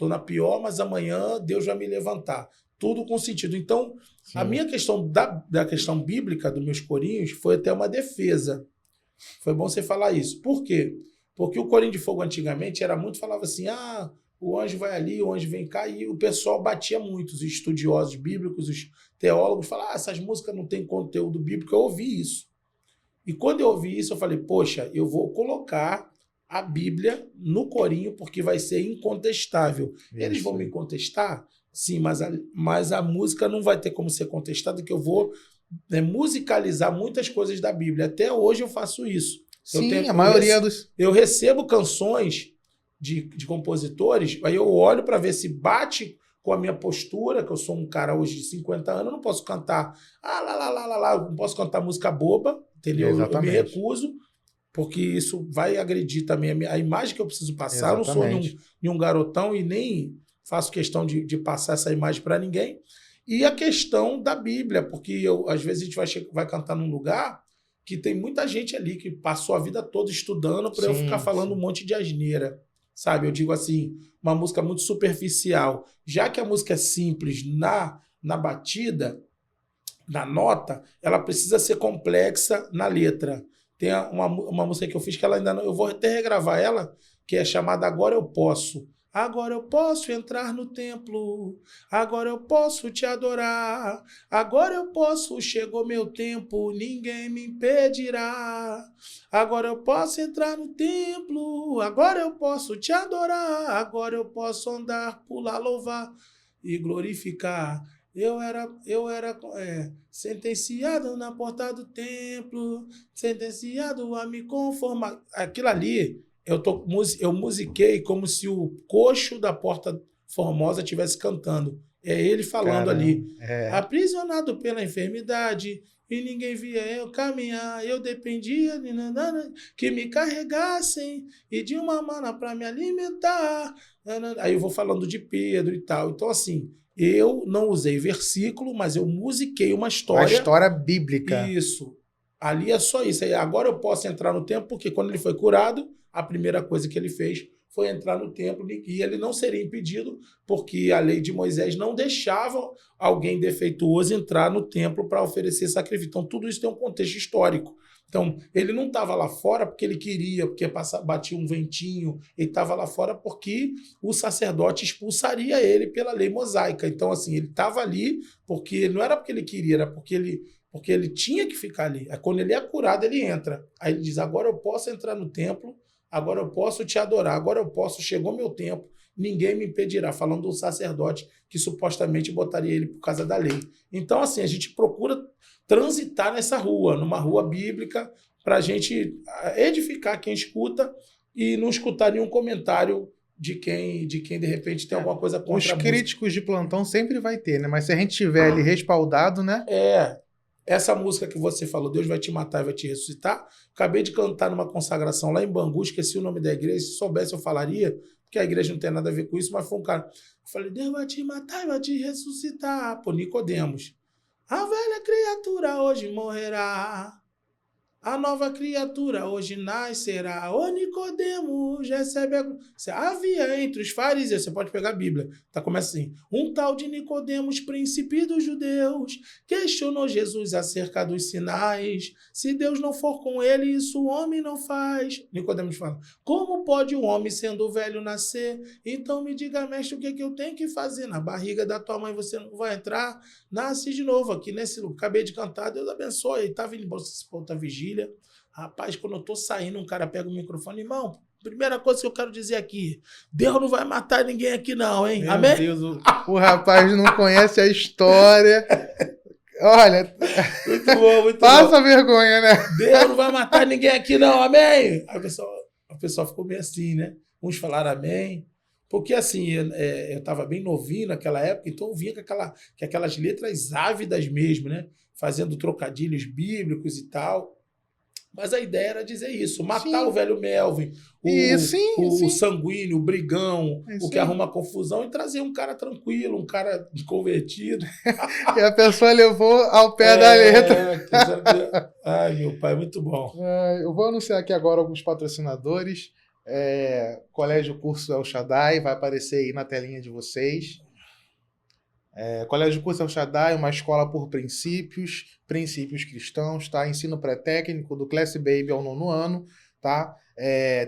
na pior, mas amanhã Deus vai me levantar. Tudo com sentido. Então, sim. A minha questão da questão bíblica dos meus corinhos foi até uma defesa. Foi bom você falar isso. Por quê? Porque o Corinho de Fogo antigamente falava assim, o anjo vai ali, o anjo vem cá, e o pessoal batia muito, os estudiosos bíblicos, os teólogos, falavam, essas músicas não têm conteúdo bíblico. Eu ouvi isso. E quando eu ouvi isso, eu falei, poxa, eu vou colocar a Bíblia no corinho, porque vai ser incontestável. Eles vão me contestar? Sim, mas a música não vai ter como ser contestada, que eu vou musicalizar muitas coisas da Bíblia. Até hoje eu faço isso. Sim, a maioria dos... Eu recebo canções de compositores, aí eu olho para ver se bate com a minha postura, que eu sou um cara hoje de 50 anos, eu não posso cantar não posso cantar música boba, entendeu? Eu me recuso, porque isso vai agredir também a imagem que eu preciso passar. Eu não sou nenhum garotão e nem faço questão de passar essa imagem para ninguém. E a questão da Bíblia, porque às vezes a gente vai cantar num lugar que tem muita gente ali que passou a vida toda estudando para eu ficar falando um monte de asneira, sabe? Eu digo assim, uma música muito superficial. Já que a música é simples na batida, na nota, ela precisa ser complexa na letra. Tem uma música que eu fiz que ela ainda não... Eu vou até regravar ela, que é chamada Agora Eu Posso. Agora eu posso entrar no templo, agora eu posso te adorar, agora eu posso, chegou meu tempo, ninguém me impedirá. Agora eu posso entrar no templo, agora eu posso te adorar, agora eu posso andar, pular, louvar e glorificar. Eu era sentenciado na porta do templo, sentenciado a me conformar. Aquilo ali... Eu musiquei como se o coxo da Porta Formosa estivesse cantando. É ele falando ali. Aprisionado pela enfermidade, e ninguém via eu caminhar. Eu dependia de que me carregassem e de uma mana para me alimentar. Aí eu vou falando de Pedro e tal. Então, assim, eu não usei versículo, mas eu musiquei uma história. Uma história bíblica. Isso. Ali é só isso. Aí, agora eu posso entrar no templo, porque quando ele foi curado, a primeira coisa que ele fez foi entrar no templo e ele não seria impedido, porque a lei de Moisés não deixava alguém defeituoso entrar no templo para oferecer sacrifício. Então, tudo isso tem um contexto histórico. Então, ele não estava lá fora porque ele queria, porque batia um ventinho, ele estava lá fora porque o sacerdote expulsaria ele pela lei mosaica. Então, assim, ele estava ali porque não era porque ele queria, era porque ele tinha que ficar ali. Aí, quando ele é curado, ele entra. Aí ele diz, agora eu posso entrar no templo, agora eu posso te adorar, agora eu posso, chegou meu tempo, ninguém me impedirá, falando do sacerdote que supostamente botaria ele por causa da lei. Então, assim, a gente procura transitar nessa rua, numa rua bíblica, para a gente edificar quem escuta e não escutar nenhum comentário de quem de repente tem alguma coisa contra a música. Os críticos de plantão sempre vai ter, né? Mas se a gente tiver ali respaldado, né? Essa música que você falou, Deus vai te matar e vai te ressuscitar, acabei de cantar numa consagração lá em Bangu, esqueci o nome da igreja, se soubesse eu falaria, porque a igreja não tem nada a ver com isso, mas foi um cara. Eu falei, Deus vai te matar e vai te ressuscitar. Pô, Nicodemos. A velha criatura hoje morrerá. A nova criatura hoje nascerá. Ô Nicodemos, recebe a... Havia entre os fariseus, você pode pegar a Bíblia, tá? Começa assim, um tal de Nicodemos, príncipe dos judeus, questionou Jesus acerca dos sinais. Se Deus não for com ele, isso o homem não faz. Nicodemos fala, como pode um homem sendo velho nascer? Então me diga, mestre, o que eu tenho que fazer? Na barriga da tua mãe você não vai entrar? Nasce de novo aqui nesse lugar. Acabei de cantar, Deus abençoe. Estava indo embora para outra vigília. Rapaz, quando eu tô saindo, um cara pega o microfone, irmão, primeira coisa que eu quero dizer aqui, Deus não vai matar ninguém aqui não, hein? Meu Amém? Deus, o rapaz não conhece a história. Olha, muito bom, muito passa vergonha, né? Deus não vai matar ninguém aqui não, amém? Aí o pessoal ficou meio assim, né? Uns falaram amém. Porque assim, eu estava bem novinho naquela época, então eu vinha com aquelas letras ávidas mesmo, né? Fazendo trocadilhos bíblicos e tal. Mas a ideia era dizer isso, matar o velho Melvin, o sanguíneo, o brigão, o que arruma confusão, e trazer um cara tranquilo, um cara convertido. E a pessoa levou ao pé da letra. Ai, meu pai, muito bom. Eu vou anunciar aqui agora alguns patrocinadores. Colégio Curso El Shaddai, vai aparecer aí na telinha de vocês. Colégio Curso El Shaddai, uma escola por princípios cristãos, tá? Ensino pré-técnico do Class Baby ao 9º ano, tá?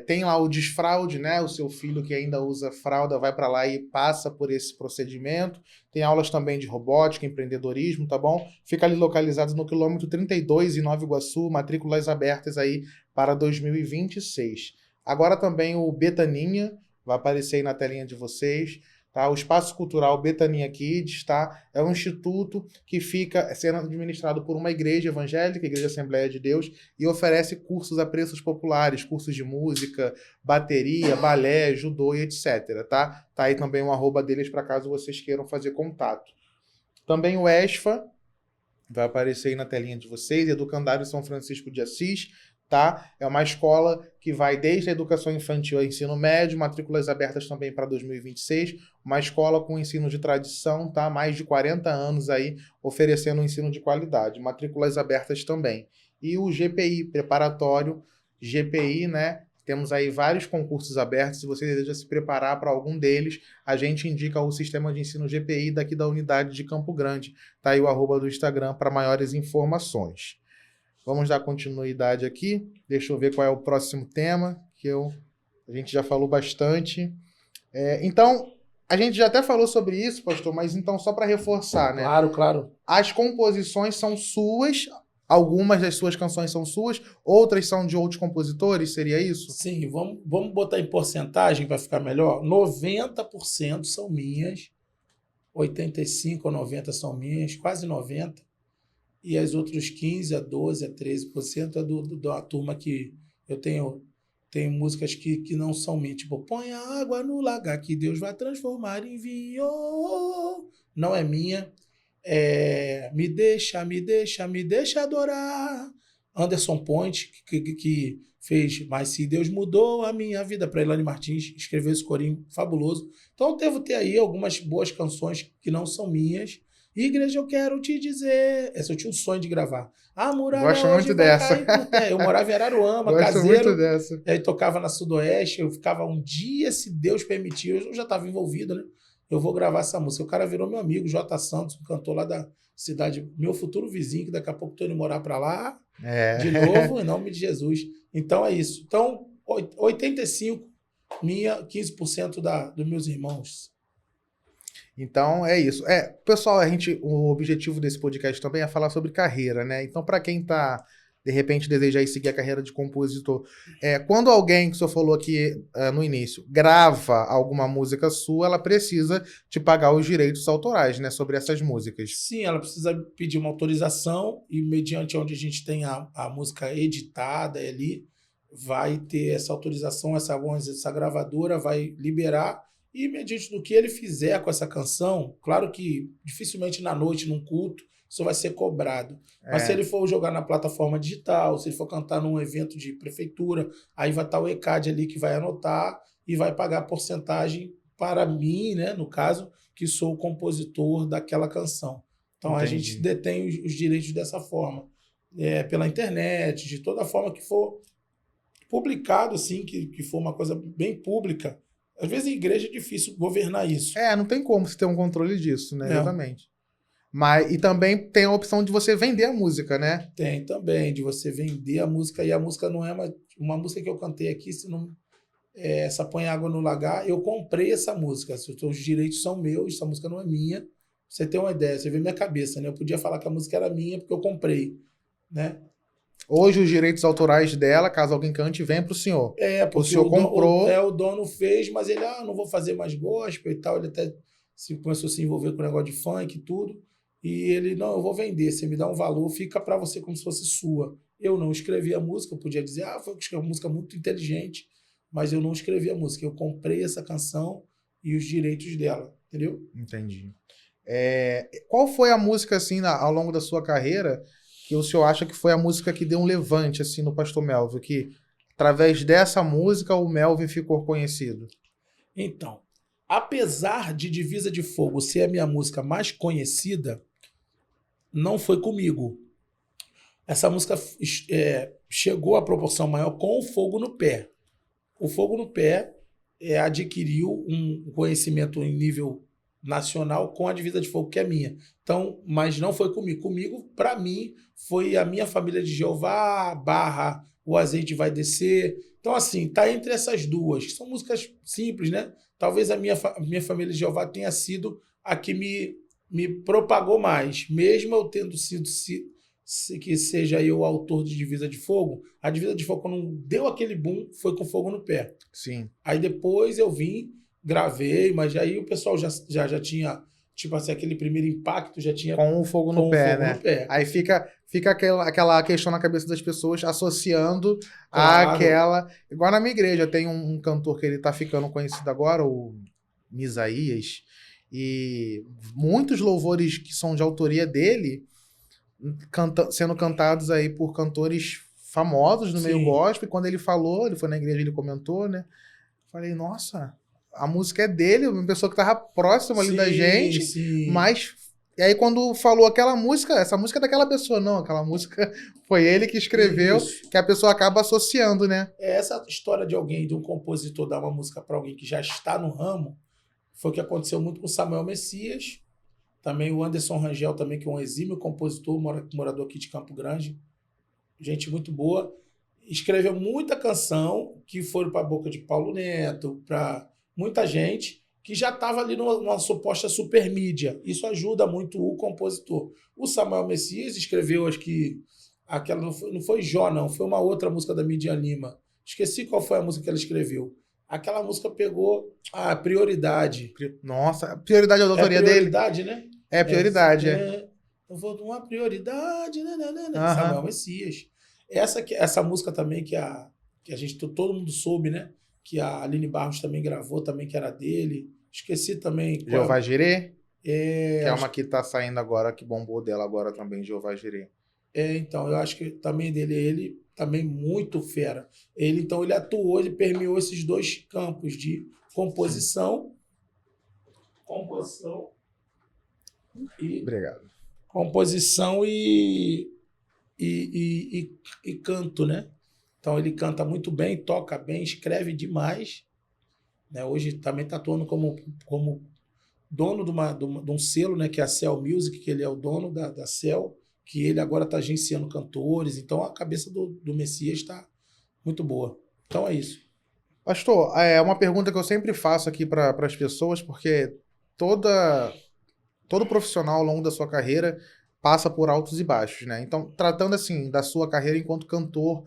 Tem lá o desfraude, né? O seu filho que ainda usa fralda vai para lá e passa por esse procedimento. Tem aulas também de robótica, empreendedorismo, tá bom? Fica ali localizado no quilômetro 32 em Nova Iguaçu, matrículas abertas aí para 2026. Agora também o Betaninha, vai aparecer aí na telinha de vocês. Tá? O Espaço Cultural Betaninha Kids, tá? É um instituto que fica sendo administrado por uma igreja evangélica, Igreja Assembleia de Deus, e oferece cursos a preços populares, cursos de música, bateria, balé, judô e etc. Tá? Tá aí também o arroba deles para caso vocês queiram fazer contato. Também o ESFA, vai aparecer aí na telinha de vocês, Educandário São Francisco de Assis, tá? É uma escola que vai desde a educação infantil ao ensino médio, matrículas abertas também para 2026, uma escola com ensino de tradição, tá? Mais de 40 anos aí oferecendo um ensino de qualidade, matrículas abertas também. E o GPI, preparatório, GPI, né? Temos aí vários concursos abertos, se você deseja se preparar para algum deles, a gente indica o Sistema de Ensino GPI daqui da unidade de Campo Grande, tá aí o arroba do Instagram para maiores informações. Vamos dar continuidade aqui. Deixa eu ver qual é o próximo tema, a gente já falou bastante. Então, a gente já até falou sobre isso, pastor, mas então só para reforçar, né? Claro, claro. As composições são suas, algumas das suas canções são suas, outras são de outros compositores, seria isso? Sim, vamos botar em porcentagem para ficar melhor. 90% são minhas, 85 ou 90 são minhas, quase 90%. E as outros 15 a 12 a 13% é da turma que eu tenho músicas que não são minhas. Tipo, põe a água no lagar que Deus vai transformar em vinho. Não é minha. Me deixa adorar. Anderson Ponte, que fez Mas Se Deus Mudou a Minha Vida, para Elane Martins, escreveu esse corinho fabuloso. Então, devo ter aí algumas boas canções que não são minhas. Igreja, eu quero te dizer. Essa eu tinha um sonho de gravar. A muralha Gosto hoje muito vai dessa. cair por terra. Eu morava em Araruama, Gosto caseiro. muito dessa. Aí tocava na Sudoeste. Eu ficava um dia, se Deus permitir. Eu já estava envolvido, né? Eu vou gravar essa música. O cara virou meu amigo, J. Santos, um cantor lá da cidade, meu futuro vizinho, que daqui a pouco estou indo morar para lá. De novo, em nome de Jesus. Então é isso. Então, 85 minha, 15% dos meus irmãos. Então é isso. Pessoal, o objetivo desse podcast também é falar sobre carreira, né? Então, para quem tá, de repente, deseja aí seguir a carreira de compositor, quando alguém, que o senhor falou aqui no início, grava alguma música sua, ela precisa te pagar os direitos autorais, né? Sobre essas músicas. Sim, ela precisa pedir uma autorização e, mediante onde a gente tem a música editada ali, vai ter essa autorização, essa gravadora vai liberar. E, mediante do que ele fizer com essa canção, claro que dificilmente na noite, num culto, isso vai ser cobrado. Mas se ele for jogar na plataforma digital, se ele for cantar num evento de prefeitura, aí vai estar o ECAD ali que vai anotar e vai pagar porcentagem para mim, né, no caso, que sou o compositor daquela canção. Então, Entendi. A gente detém os direitos dessa forma. Pela internet, de toda forma que for publicado, assim, que for uma coisa bem pública. Às vezes, em igreja é difícil governar isso. Não tem como você ter um controle disso, né? Exatamente. E também tem a opção de você vender a música, né? Tem também, de você vender a música. E a música não é uma música que eu cantei aqui, se não, essa Põe Água no Lagar. Eu comprei essa música. Os direitos são meus, essa música não é minha. Pra você ter uma ideia, você vê minha cabeça, né? Eu podia falar que a música era minha porque eu comprei, né? Hoje os direitos autorais dela, caso alguém cante, vem para o senhor. Porque o senhor comprou. O dono fez, mas ele, não vou fazer mais gospel e tal. Ele até começou a se envolver com o negócio de funk e tudo. E ele, não, eu vou vender, você me dá um valor, fica para você como se fosse sua. Eu não escrevi a música, eu podia dizer, foi uma música muito inteligente, mas eu não escrevi a música. Eu comprei essa canção e os direitos dela, entendeu? Entendi. Qual foi a música, assim, ao longo da sua carreira, que o senhor acha que foi a música que deu um levante, assim, no Pastor Melvin, que através dessa música o Melvin ficou conhecido? Então, apesar de Divisa de Fogo ser a minha música mais conhecida, não foi comigo. Essa música chegou à proporção maior com o Fogo no Pé. O Fogo no Pé adquiriu um conhecimento em nível nacional com a Divisa de Fogo, que é minha. Então, mas não foi comigo. Comigo, para mim, foi a Minha Família de Jeová, / O Azeite Vai Descer. Então, assim, tá entre essas duas, que são músicas simples, né? Talvez a minha Família de Jeová tenha sido a que me propagou mais, mesmo eu tendo que seja eu o autor de Divisa de Fogo, a Divisa de Fogo, quando deu aquele boom, foi com Fogo no Pé. Sim. Aí depois eu vim, gravei, mas aí o pessoal já tinha, tipo assim, aquele primeiro impacto já tinha Com o fogo no pé, fogo né? no pé. Aí fica aquela questão na cabeça das pessoas associando Claro. àquela... Igual na minha igreja, tem um cantor que ele tá ficando conhecido agora, o Misaías, e muitos louvores que são de autoria dele sendo cantados aí por cantores famosos no meio Sim. gospel. E quando ele falou, ele foi na igreja, ele comentou, né? Falei, nossa, a música é dele, uma pessoa que tava próxima ali da gente, Sim. mas... E aí quando falou aquela música, essa música é daquela pessoa, não, aquela música foi ele que escreveu, Isso. que a pessoa acaba associando, né? Essa história de alguém, de um compositor dar uma música para alguém que já está no ramo, foi o que aconteceu muito com Samuel Messias, também o Anderson Rangel, também, que é um exímio compositor, morador aqui de Campo Grande, gente muito boa, escreveu muita canção que foram para a boca de Paulo Neto, para muita gente que já estava ali numa suposta supermídia. Isso ajuda muito o compositor. O Samuel Messias escreveu, acho que aquela não foi Jó, não, foi uma outra música da Midian Lima. Esqueci qual foi a música que ela escreveu. Aquela música pegou a Prioridade. Nossa, a prioridade é a autoria dele? Prioridade, né? É prioridade, Eu vou de uma prioridade, Aham. Samuel Messias. Essa música também que a gente, todo mundo soube, né? Que a Aline Barros também gravou, também que era dele. Esqueci também. Jeová Jireh, que é acho uma que tá saindo agora, que bombou dela agora também, Jeová Jireh. então, eu acho que também dele, ele também muito fera. Então, ele atuou, ele permeou esses dois campos de composição e Obrigado. composição e canto, né? Então ele canta muito bem, toca bem, escreve demais, né? Hoje também está atuando como dono de um selo, né? Que é a Cell Music, que ele é o dono da Cell, que ele agora está agenciando cantores. Então a cabeça do Messias está muito boa. Então é isso. Pastor, é uma pergunta que eu sempre faço aqui para as pessoas, porque todo profissional ao longo da sua carreira passa por altos e baixos, né? Então, tratando assim da sua carreira enquanto cantor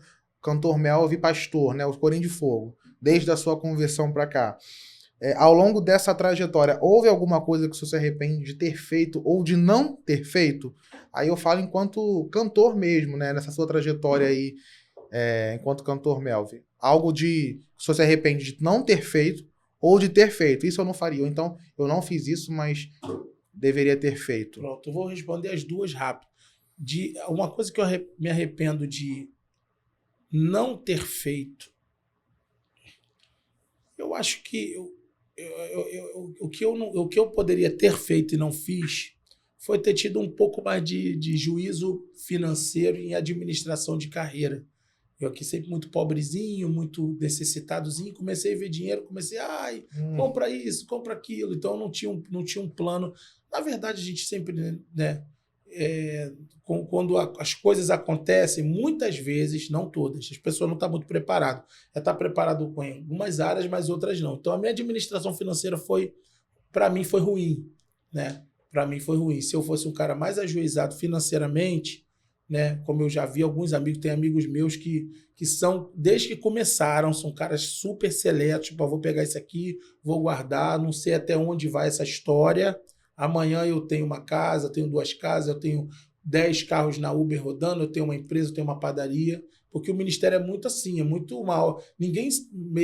Melvin pastor, né? O Corim de Fogo, desde a sua conversão para cá. Ao longo dessa trajetória, houve alguma coisa que você se arrepende de ter feito ou de não ter feito? Aí eu falo enquanto cantor mesmo, né? Nessa sua trajetória aí, enquanto cantor Melvin. Algo que você se arrepende de não ter feito ou de ter feito. Isso eu não faria. Então, eu não fiz isso, mas deveria ter feito. Pronto, eu vou responder as duas rápido. Uma coisa que eu me arrependo de não ter feito, eu acho que o que eu poderia ter feito e não fiz foi ter tido um pouco mais de juízo financeiro em administração de carreira. Eu aqui sempre muito pobrezinho, muito necessitadozinho, comecei a ver dinheiro, compra isso, compra aquilo. Então eu não tinha um plano. Na verdade, a gente sempre, né? Quando as coisas acontecem, muitas vezes, não todas, as pessoas não estão muito preparadas. Está preparado com algumas áreas, mas outras não. Então a minha administração financeira para mim, foi ruim, né? Para mim foi ruim. Se eu fosse um cara mais ajuizado financeiramente, né? Como eu já vi alguns amigos, tem amigos meus que são, desde que começaram, são caras super seletos, tipo, vou pegar isso aqui, vou guardar, não sei até onde vai essa história. Amanhã eu tenho uma casa, tenho 2 casas, eu tenho 10 carros na Uber rodando, eu tenho uma empresa, eu tenho uma padaria, porque o ministério é muito assim, é muito mal.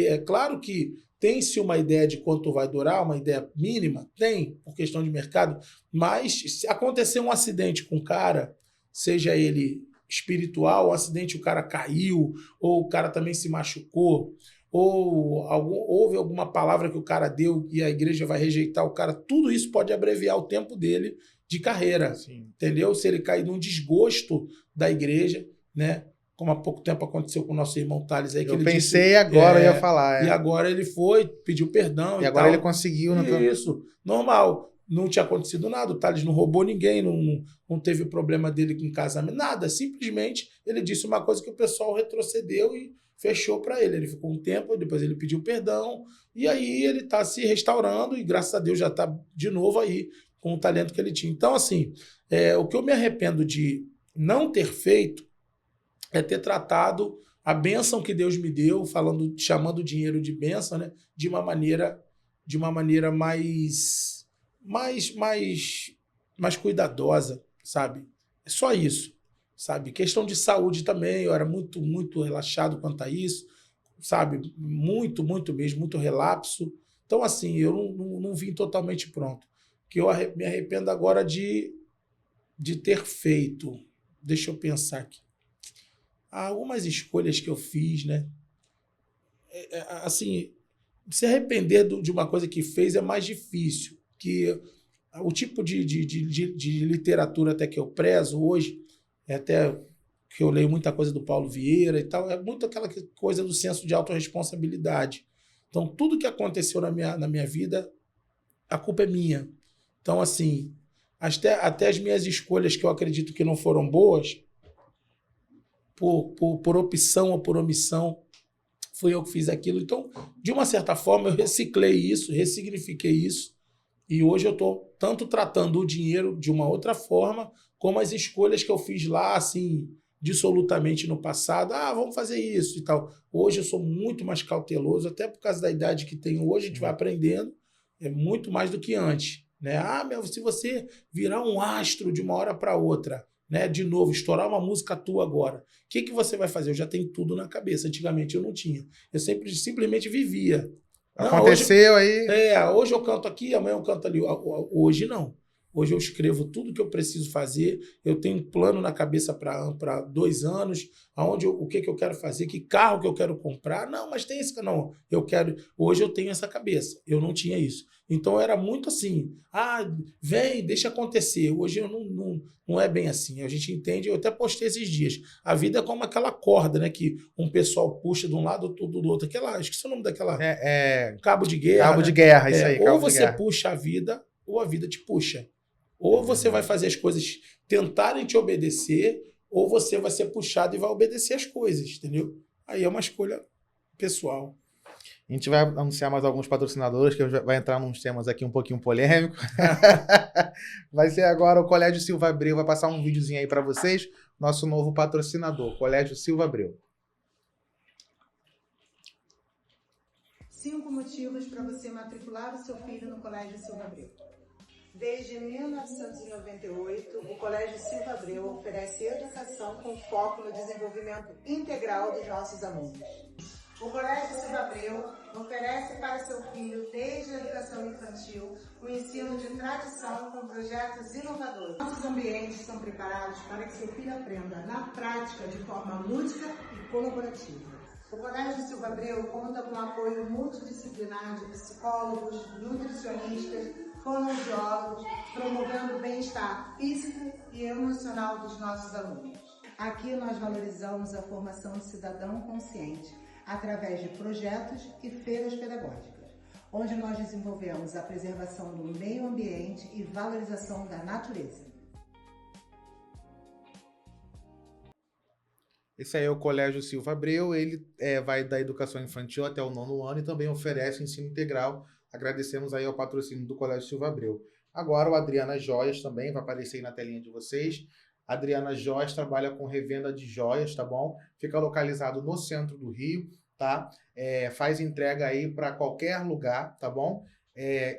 É claro que tem-se uma ideia de quanto vai durar, uma ideia mínima, tem, por questão de mercado, mas se acontecer um acidente com o cara, seja ele espiritual, um acidente, o cara caiu, ou o cara também se machucou, ou houve alguma palavra que o cara deu e a igreja vai rejeitar o cara, tudo isso pode abreviar o tempo dele de carreira, Sim. Entendeu? Se ele cair num desgosto da igreja, né? Como há pouco tempo aconteceu com o nosso irmão Thales aí, que Eu ele pensei disse, agora, eu ia falar. E agora ele foi, pediu perdão E e agora tal. ele conseguiu. Isso, normal. Não tinha acontecido nada, o Thales não roubou ninguém, não teve problema dele com casamento, nada. Simplesmente ele disse uma coisa que o pessoal retrocedeu e fechou para ele. Ele ficou um tempo, depois ele pediu perdão, e aí ele está se restaurando e graças a Deus já está de novo aí com o talento que ele tinha. Então, assim, o que eu me arrependo de Não ter feito é ter tratado a bênção que Deus me deu, chamando o dinheiro de bênção, né? De uma maneira mais cuidadosa, sabe? É só isso, sabe? Questão de saúde também, eu era muito, muito relaxado quanto a isso, sabe? Muito, muito mesmo, muito relapso. Então, assim, eu não vim totalmente pronto. Que eu me arrependo agora de ter feito. Deixa eu pensar aqui. Há algumas escolhas que eu fiz, né? Assim, se arrepender de uma coisa que fez é mais difícil. Que o tipo de literatura até que eu prezo hoje, é até que eu leio muita coisa do Paulo Vieira e tal, é muito aquela coisa do senso de autorresponsabilidade. Então, tudo que aconteceu na minha vida, a culpa é minha. Então, assim, até as minhas escolhas que eu acredito que não foram boas, por opção ou por omissão, fui eu que fiz aquilo. Então, de uma certa forma, eu reciclei isso, ressignifiquei isso, e hoje eu estou tanto tratando o dinheiro de uma outra forma, como as escolhas que eu fiz lá, assim, dissolutamente no passado. Vamos fazer isso e tal. Hoje eu sou muito mais cauteloso, até por causa da idade que tenho hoje, a gente vai aprendendo, é muito mais do que antes. Né? Se você virar um astro de uma hora para outra, né? De novo, estourar uma música tua agora, o que você vai fazer? Eu já tenho tudo na cabeça. Antigamente eu não tinha. Eu simplesmente vivia. Aconteceu aí. Hoje eu canto aqui, amanhã eu canto ali. Hoje não. Hoje eu escrevo tudo que eu preciso fazer. Eu tenho um plano na cabeça para 2 anos, o que eu quero fazer, que carro que eu quero comprar. Não, mas tem esse. Não, eu quero. Hoje eu tenho essa cabeça. Eu não tinha isso. Então era muito assim. Vem, deixa acontecer. Hoje eu não é bem assim. A gente entende. Eu até postei esses dias. A vida é como aquela corda, né? Que um pessoal puxa de um lado, tudo do outro. Esqueci o nome daquela. Cabo de guerra. Cabo né? de guerra, isso aí. Ou você puxa a vida, ou a vida te puxa. Ou você vai fazer as coisas tentarem te obedecer, ou você vai ser puxado e vai obedecer as coisas, entendeu? Aí é uma escolha pessoal. A gente vai anunciar mais alguns patrocinadores, que vai entrar nos temas aqui um pouquinho polêmicos. Vai ser agora o Colégio Silva Abreu, vai passar um videozinho aí para vocês, nosso novo patrocinador, Colégio Silva Abreu. 5 motivos para você matricular o seu filho no Colégio Silva Abreu. Desde 1998, o Colégio Silva Abreu oferece educação com foco no desenvolvimento integral dos nossos alunos. O Colégio Silva Abreu oferece para seu filho, desde a educação infantil, o ensino de tradição com projetos inovadores. Nossos ambientes são preparados para que seu filho aprenda na prática de forma lúdica e colaborativa. O Colégio Silva Abreu conta com apoio multidisciplinar de psicólogos, nutricionistas, fonoaudiólogos, promovendo o bem-estar físico e emocional dos nossos alunos. Aqui nós valorizamos a formação do cidadão consciente através de projetos e feiras pedagógicas, onde nós desenvolvemos a preservação do meio ambiente e valorização da natureza. Esse aí é o Colégio Silva Abreu, ele vai da educação infantil até o 9º ano e também oferece ensino integral. Agradecemos aí ao patrocínio do Colégio Silva Abreu. Agora o Adriana Joias também vai aparecer aí na telinha de vocês. Adriana Joias trabalha com revenda de joias, tá bom? Fica localizado no centro do Rio, tá? Faz entrega aí para qualquer lugar, tá bom?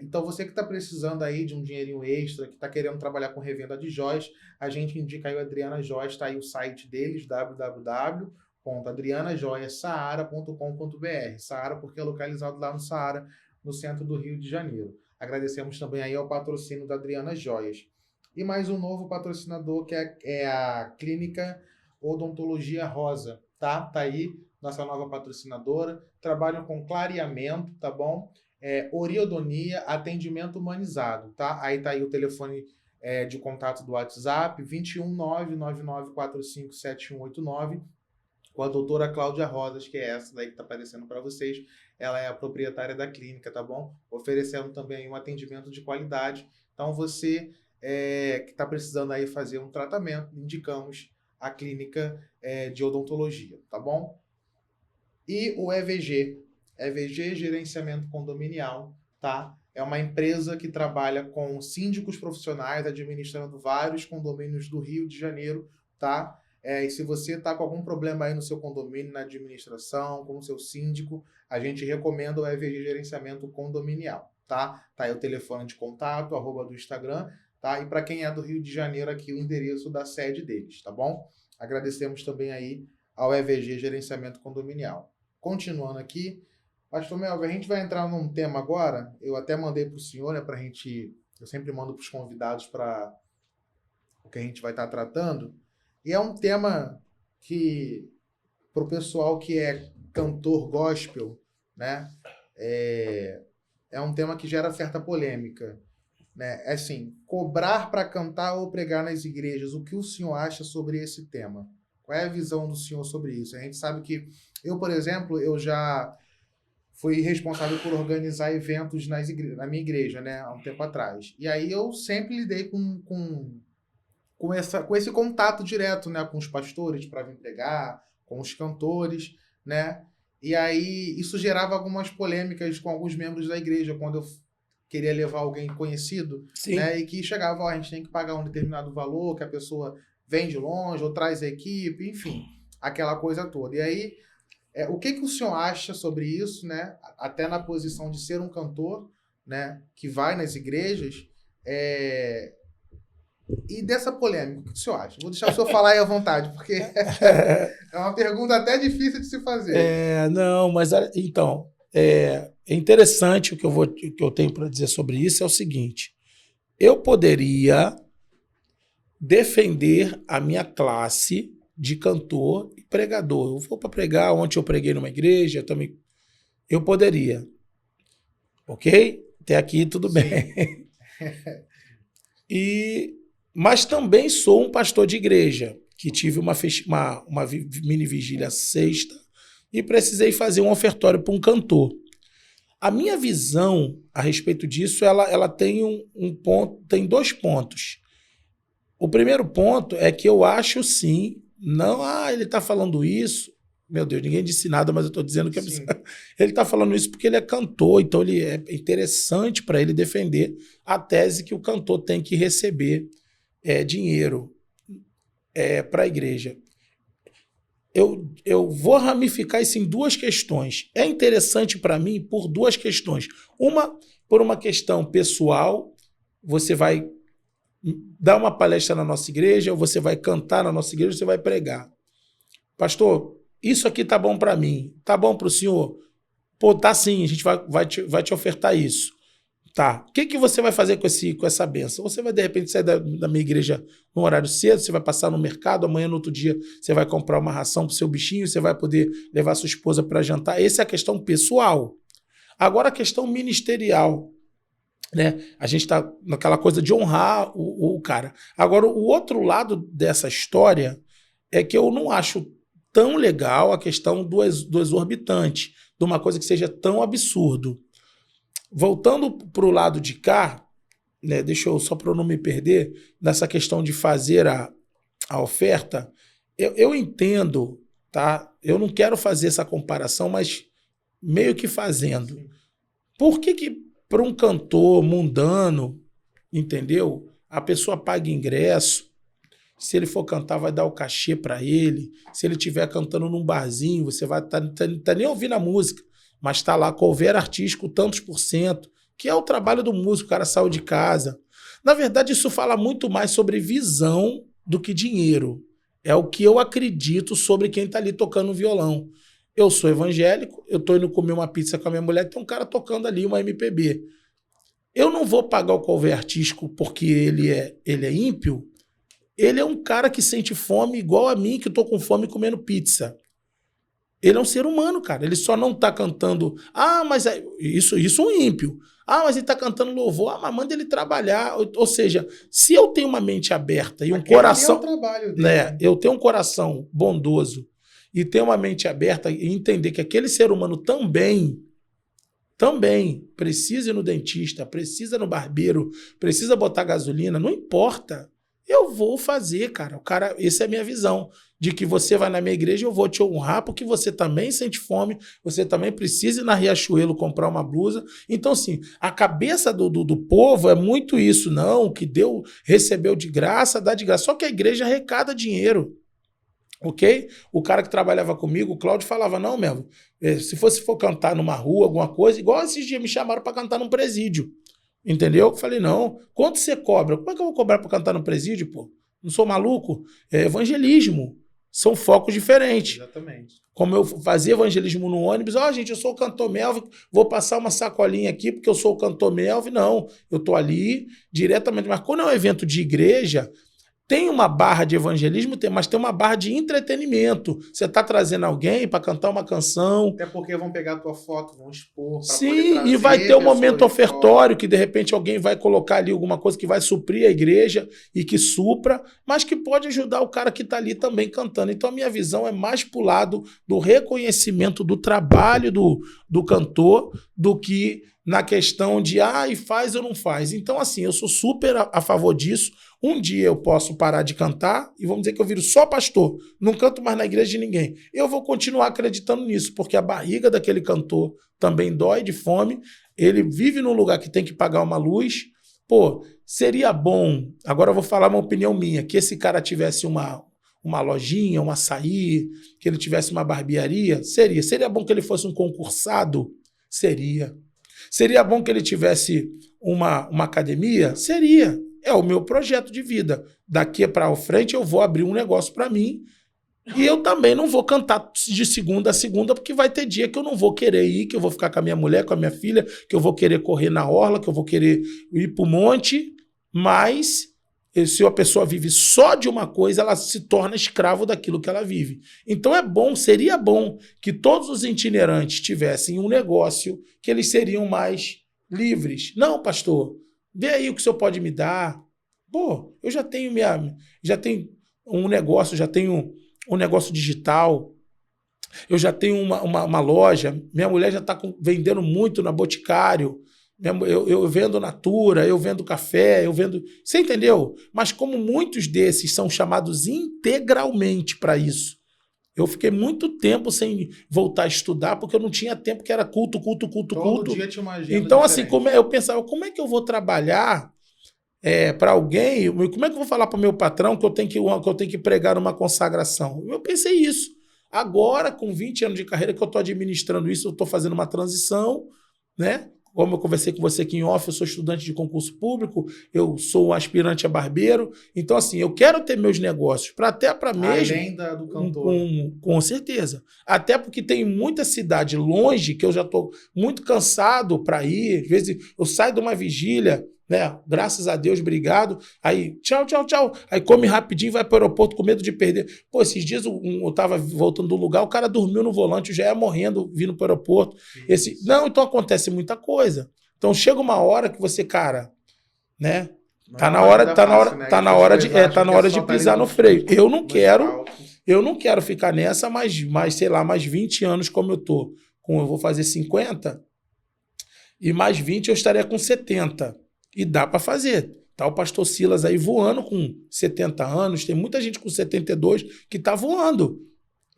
Então você que está precisando aí de um dinheirinho extra, que está querendo trabalhar com revenda de joias, a gente indica aí o Adriana Joias, está aí o site deles, www.adrianajoiassaara.com.br. Saara porque é localizado lá no Saara, no centro do Rio de Janeiro. Agradecemos também aí ao patrocínio da Adriana Joias. E mais um novo patrocinador, que é a Clínica Odontologia Rosa, tá? Tá aí, nossa nova patrocinadora. Trabalham com clareamento, tá bom? Oriodonia, atendimento humanizado, tá? Aí tá aí o telefone de contato do WhatsApp, 21999457189, com a doutora Cláudia Rosas, que é essa daí que tá aparecendo para vocês. Ela é a proprietária da clínica, tá bom? Oferecendo também um atendimento de qualidade. Então, você que está precisando aí fazer um tratamento, indicamos a clínica de odontologia, tá bom? E o EVG Gerenciamento Condominial, tá? É uma empresa que trabalha com síndicos profissionais, administrando vários condomínios do Rio de Janeiro, tá? E se você está com algum problema aí no seu condomínio, na administração, com o seu síndico, a gente recomenda o EVG Gerenciamento Condominial, tá? Tá aí o telefone de contato, @ do Instagram, tá? E para quem é do Rio de Janeiro, aqui o endereço da sede deles, tá bom? Agradecemos também aí ao EVG Gerenciamento Condominial. Continuando aqui, Pastor Melvin, a gente vai entrar num tema agora, eu até mandei para o senhor, né, pra gente, eu sempre mando para os convidados para o que a gente vai estar tratando, e é um tema que, para o pessoal que é cantor gospel, né, é um tema que gera certa polêmica, né? É assim, cobrar para cantar ou pregar nas igrejas, o que o senhor acha sobre esse tema? Qual é a visão do senhor sobre isso? A gente sabe que eu, por exemplo, eu já fui responsável por organizar eventos na minha igreja, né, há um tempo atrás. E aí eu sempre lidei com esse contato direto, né, com os pastores para vir pregar, com os cantores, né? E aí isso gerava algumas polêmicas com alguns membros da igreja, quando eu queria levar alguém conhecido, né? E que chegava, a gente tem que pagar um determinado valor, que a pessoa vem de longe, ou traz a equipe, enfim, aquela coisa toda. E aí, o que o senhor acha sobre isso, né? Até na posição de ser um cantor, né, que vai nas igrejas, e dessa polêmica, o que o senhor acha? Vou deixar o senhor falar aí à vontade, porque é uma pergunta até difícil de se fazer. Não, mas então, é interessante o que eu tenho para dizer sobre isso é o seguinte: eu poderia defender a minha classe de cantor e pregador. Eu vou para pregar, ontem eu preguei numa igreja, eu poderia. Ok? Até aqui tudo bem. Mas também sou um pastor de igreja, que tive uma mini vigília sexta e precisei fazer um ofertório para um cantor. A minha visão a respeito disso, ela tem tem 2 pontos. O primeiro ponto é que eu acho sim, ele está falando isso, meu Deus, ninguém disse nada, mas eu estou dizendo que ele está falando isso porque ele é cantor, então ele é interessante para ele defender a tese que o cantor tem que receber dinheiro para a igreja. Eu vou ramificar isso em 2 questões. É interessante para mim por 2 questões. Por uma questão pessoal, você vai dar uma palestra na nossa igreja, ou você vai cantar na nossa igreja, você vai pregar. Pastor, isso aqui tá bom para mim, tá bom para o senhor? Pô, tá sim, a gente vai te ofertar isso. Tá, o que você vai fazer com essa bênção? Você vai, de repente, sair da minha igreja no horário cedo, você vai passar no mercado, amanhã, no outro dia, você vai comprar uma ração pro seu bichinho, você vai poder levar sua esposa para jantar. Essa é a questão pessoal. Agora, a questão ministerial, né? A gente está naquela coisa de honrar o cara. Agora, o outro lado dessa história é que eu não acho tão legal a questão do exorbitante, de uma coisa que seja tão absurdo. Voltando para o lado de cá, né, deixa eu só para eu não me perder, nessa questão de fazer a oferta, eu entendo, tá? Eu não quero fazer essa comparação, mas meio que fazendo. Por que para um cantor mundano, entendeu? A pessoa paga ingresso, se ele for cantar, vai dar o cachê para ele, se ele estiver cantando num barzinho, você vai tá nem ouvindo a música, mas está lá, cover artístico, tantos %, que é o trabalho do músico, o cara saiu de casa. Na verdade, isso fala muito mais sobre visão do que dinheiro. É o que eu acredito sobre quem está ali tocando violão. Eu sou evangélico, eu estou indo comer uma pizza com a minha mulher, tem um cara tocando ali uma MPB. Eu não vou pagar o cover artístico porque ele é ímpio. Ele é um cara que sente fome igual a mim, que estou com fome comendo pizza. Ele é um ser humano, cara. Ele só não está cantando... mas isso é um ímpio. Mas ele está cantando louvor. Mas manda ele trabalhar. Ou seja, se eu tenho uma mente aberta e um coração... É o trabalho dele. Né, eu tenho um coração bondoso e tenho uma mente aberta e entender que aquele ser humano também precisa ir no dentista, precisa ir no barbeiro, precisa botar gasolina, não importa. Eu vou fazer, cara. Essa é a minha visão. de que você vai na minha igreja, eu vou te honrar, porque você também sente fome, você também precisa ir na Riachuelo comprar uma blusa. Então, assim, a cabeça do povo é muito isso, não, que recebeu de graça, dá de graça. Só que a igreja arrecada dinheiro. Ok? O cara que trabalhava comigo, o Cláudio, falava, não, Melvin, se for cantar numa rua, alguma coisa, igual esses dias me chamaram para cantar num presídio. Entendeu? Eu falei, não, quanto você cobra? Como é que eu vou cobrar para cantar no presídio, pô? Não sou maluco? É evangelismo. São focos diferentes. Exatamente. Como eu fazia evangelismo no ônibus, gente, eu sou o cantor Melvin, vou passar uma sacolinha aqui porque eu sou o cantor Melvin. Não, eu tô ali diretamente. Mas quando é um evento de igreja, tem uma barra de evangelismo, mas tem uma barra de entretenimento. Você está trazendo alguém para cantar uma canção. Até porque vão pegar a tua foto, vão expor. Sim, e vai ter um momento ofertório que de repente alguém vai colocar ali alguma coisa que vai suprir a igreja e que supra, mas que pode ajudar o cara que está ali também cantando. Então a minha visão é mais pro lado do reconhecimento do trabalho do cantor do que na questão de e faz ou não faz. Então assim, eu sou super a favor disso. Um dia eu posso parar de cantar e vamos dizer que eu viro só pastor, não canto mais na igreja de ninguém. Eu vou continuar acreditando nisso, porque a barriga daquele cantor também dói de fome, ele vive num lugar que tem que pagar uma luz. Pô, seria bom, agora eu vou falar uma opinião minha, que esse cara tivesse uma lojinha, um açaí, que ele tivesse uma barbearia, seria bom que ele fosse um concursado? Seria bom que ele tivesse uma academia? Seria. É o meu projeto de vida. Daqui para frente eu vou abrir um negócio para mim e eu também não vou cantar de segunda a segunda, porque vai ter dia que eu não vou querer ir, que eu vou ficar com a minha mulher, com a minha filha, que eu vou querer correr na orla, que eu vou querer ir para o monte, mas se a pessoa vive só de uma coisa, ela se torna escravo daquilo que ela vive. Então seria bom que todos os itinerantes tivessem um negócio que eles seriam mais livres. Não, pastor, vê aí o que o senhor pode me dar. Pô, eu já tenho um negócio digital, eu já tenho uma loja, minha mulher já está vendendo muito na Boticário, eu vendo Natura, eu vendo café, eu vendo... Você entendeu? Mas como muitos desses são chamados integralmente para isso, eu fiquei muito tempo sem voltar a estudar, porque eu não tinha tempo, que era culto. Todo dia tinha uma agenda então, assim, diferente. eu pensava, como é que eu vou trabalhar para alguém? Como é que eu vou falar para o meu patrão que eu tenho que pregar uma consagração? Eu pensei isso. Agora, com 20 anos de carreira que eu estou administrando isso, eu estou fazendo uma transição, né? Como eu conversei com você aqui em off, eu sou estudante de concurso público, eu sou aspirante a barbeiro. Então, assim, eu quero ter meus negócios, até para mesmo... Além do cantor. Com certeza. Até porque tem muita cidade longe que eu já estou muito cansado para ir. Às vezes eu saio de uma vigília, né? Graças a Deus, obrigado. Aí, tchau. Aí come rapidinho, vai para o aeroporto com medo de perder. Pô, esses dias eu tava voltando do lugar, o cara dormiu no volante, eu já ia morrendo vindo para o aeroporto. Não, então acontece muita coisa. Então chega uma hora que você, cara, né? Tá na hora de pisar no freio. Eu não quero ficar nessa mais 20 anos como eu tô. Eu vou fazer 50 e mais 20 eu estaria com 70. E dá para fazer. Tá o pastor Silas aí voando com 70 anos, tem muita gente com 72 que tá voando.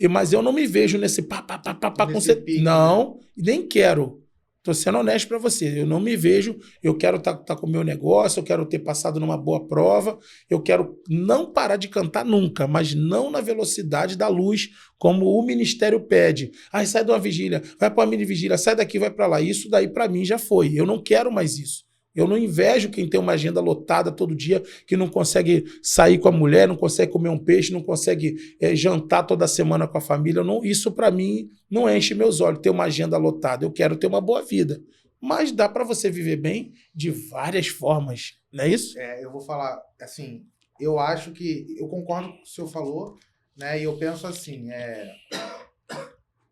Mas eu não me vejo nesse com 70. Não, nem quero. Tô sendo honesto para você. Eu não me vejo, eu quero tá com o meu negócio, eu quero ter passado numa boa prova, eu quero não parar de cantar nunca, mas não na velocidade da luz, como o ministério pede. Sai de uma vigília, vai para uma mini vigília, sai daqui, vai para lá. Isso daí para mim já foi. Eu não quero mais isso. Eu não invejo quem tem uma agenda lotada todo dia, que não consegue sair com a mulher, não consegue comer um peixe, não consegue jantar toda semana com a família. Isso, para mim, não enche meus olhos, ter uma agenda lotada. Eu quero ter uma boa vida. Mas dá para você viver bem de várias formas, não é isso? Eu vou falar, assim, eu acho que... Eu concordo com o que o senhor falou, né? E eu penso assim,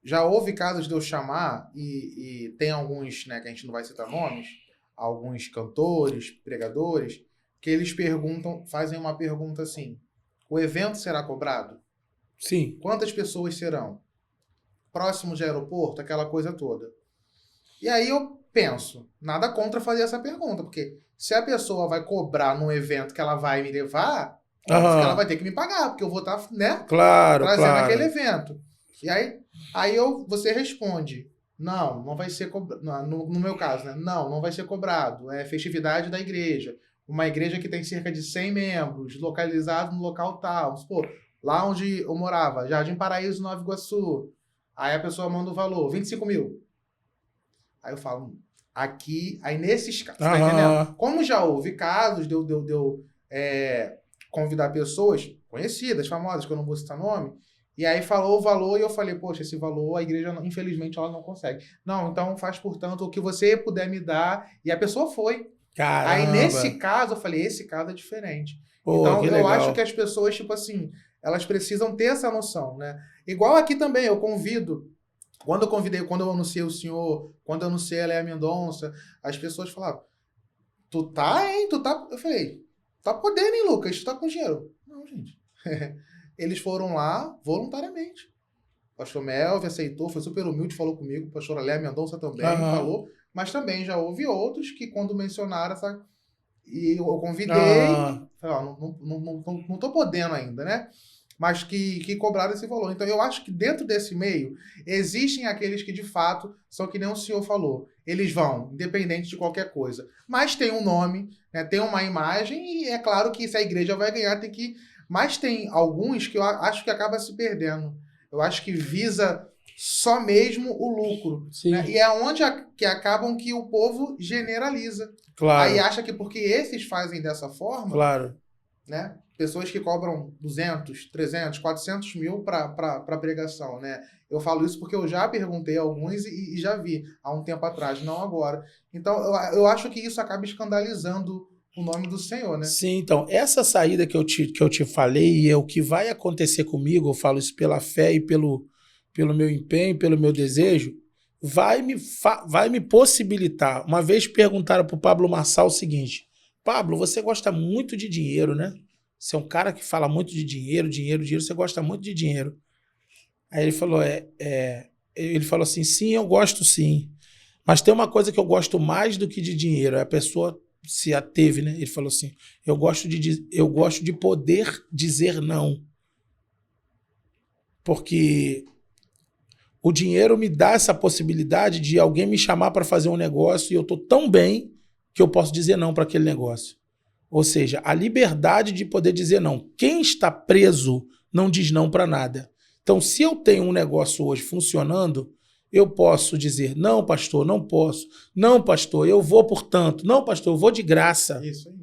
já houve casos de eu chamar, e tem alguns, né, que a gente não vai citar nomes, alguns cantores, pregadores, que eles fazem uma pergunta assim: o evento será cobrado? Sim. Quantas pessoas serão? Próximo de aeroporto, aquela coisa toda. E aí eu penso, nada contra fazer essa pergunta, porque se a pessoa vai cobrar num evento que ela vai me levar, Óbvio que ela vai ter que me pagar, porque eu vou estar, né? Claro, trazendo claro. aquele evento. E aí você responde, não vai ser cobrado. No meu caso, né? Não vai ser cobrado. É festividade da igreja. Uma igreja que tem cerca de 100 membros, localizado no local tal. Pô, lá onde eu morava, Jardim Paraíso, Nova Iguaçu. Aí a pessoa manda o valor, 25 mil. Aí eu falo, aqui, aí nesses casos, tá entendendo? Como já houve casos de eu convidar pessoas conhecidas, famosas, que eu não vou citar nome, e aí falou o valor e eu falei, poxa, esse valor a igreja, infelizmente, ela não consegue. Não, então faz, portanto, o que você puder me dar. E a pessoa foi. Caramba. Aí nesse caso, eu falei, esse caso é diferente. Pô, então que eu legal. acho que as pessoas, tipo assim, elas precisam ter essa noção, né? Igual aqui também, eu convido. Quando eu anunciei o senhor, quando eu anunciei a Léa Mendonça, as pessoas falavam, tu tá, hein? Eu falei, tá podendo, hein, Lucas? Tu tá com dinheiro. Não, gente. Eles foram lá voluntariamente. O pastor Melvin aceitou, foi super humilde, falou comigo. A pastora Léa Mendonça também falou. Mas também já houve outros que, quando mencionaram essa... E eu convidei, falei, não tô podendo ainda, né? Mas que cobraram esse valor. Então, eu acho que dentro desse meio, existem aqueles que, de fato, são que nem o senhor falou. Eles vão, independente de qualquer coisa. Mas tem um nome, né, tem uma imagem, e é claro que se a igreja vai ganhar, tem que... Mas tem alguns que eu acho que acaba se perdendo. Eu acho que visa só mesmo o lucro. Né? E é onde que acabam que o povo generaliza. Claro. Aí acha que porque esses fazem dessa forma... Claro. Né? Pessoas que cobram 200, 300, 400 mil para pregação, né? Eu falo isso porque eu já perguntei a alguns e já vi há um tempo atrás, não agora. Então, eu acho que isso acaba escandalizando o nome do Senhor, né? Sim, então, essa saída que eu te falei e é o que vai acontecer comigo, eu falo isso pela fé e pelo meu empenho, pelo meu desejo, vai me possibilitar. Uma vez perguntaram para o Pablo Marçal o seguinte, Pablo, você gosta muito de dinheiro, né? Você é um cara que fala muito de dinheiro, você gosta muito de dinheiro. Aí ele falou, ele falou assim, sim, eu gosto sim, mas tem uma coisa que eu gosto mais do que de dinheiro, a pessoa se ateve, né? Ele falou assim, eu gosto de poder dizer não, porque o dinheiro me dá essa possibilidade de alguém me chamar para fazer um negócio e eu estou tão bem que eu posso dizer não para aquele negócio. Ou seja, a liberdade de poder dizer não. Quem está preso não diz não para nada. Então, se eu tenho um negócio hoje funcionando, eu posso dizer, não, pastor, não posso. Não, pastor, eu vou por tanto. Não, pastor, eu vou de graça. Isso aí.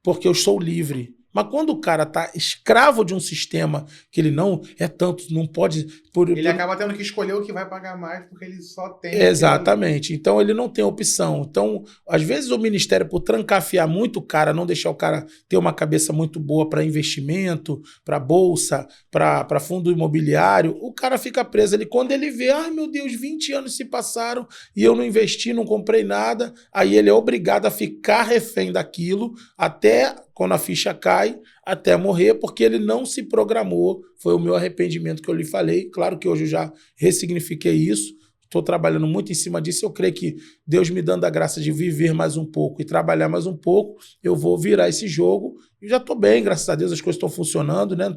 Porque eu sou livre. Mas quando o cara está escravo de um sistema que ele não é tanto, não pode... Ele acaba tendo que escolher o que vai pagar mais porque ele só tem... Exatamente. Então ele não tem opção. Então, às vezes o ministério, por trancafiar muito o cara, não deixar o cara ter uma cabeça muito boa para investimento, para bolsa, para fundo imobiliário, o cara fica preso ali. Quando ele vê, ai meu Deus, 20 anos se passaram e eu não investi, não comprei nada, aí ele é obrigado a ficar refém daquilo até... quando a ficha cai, até morrer, porque ele não se programou. Foi o meu arrependimento que eu lhe falei. Claro que hoje eu já ressignifiquei isso. Estou trabalhando muito em cima disso. Eu creio que Deus me dando a graça de viver mais um pouco e trabalhar mais um pouco, eu vou virar esse jogo. E já estou bem, graças a Deus, as coisas estão funcionando, né?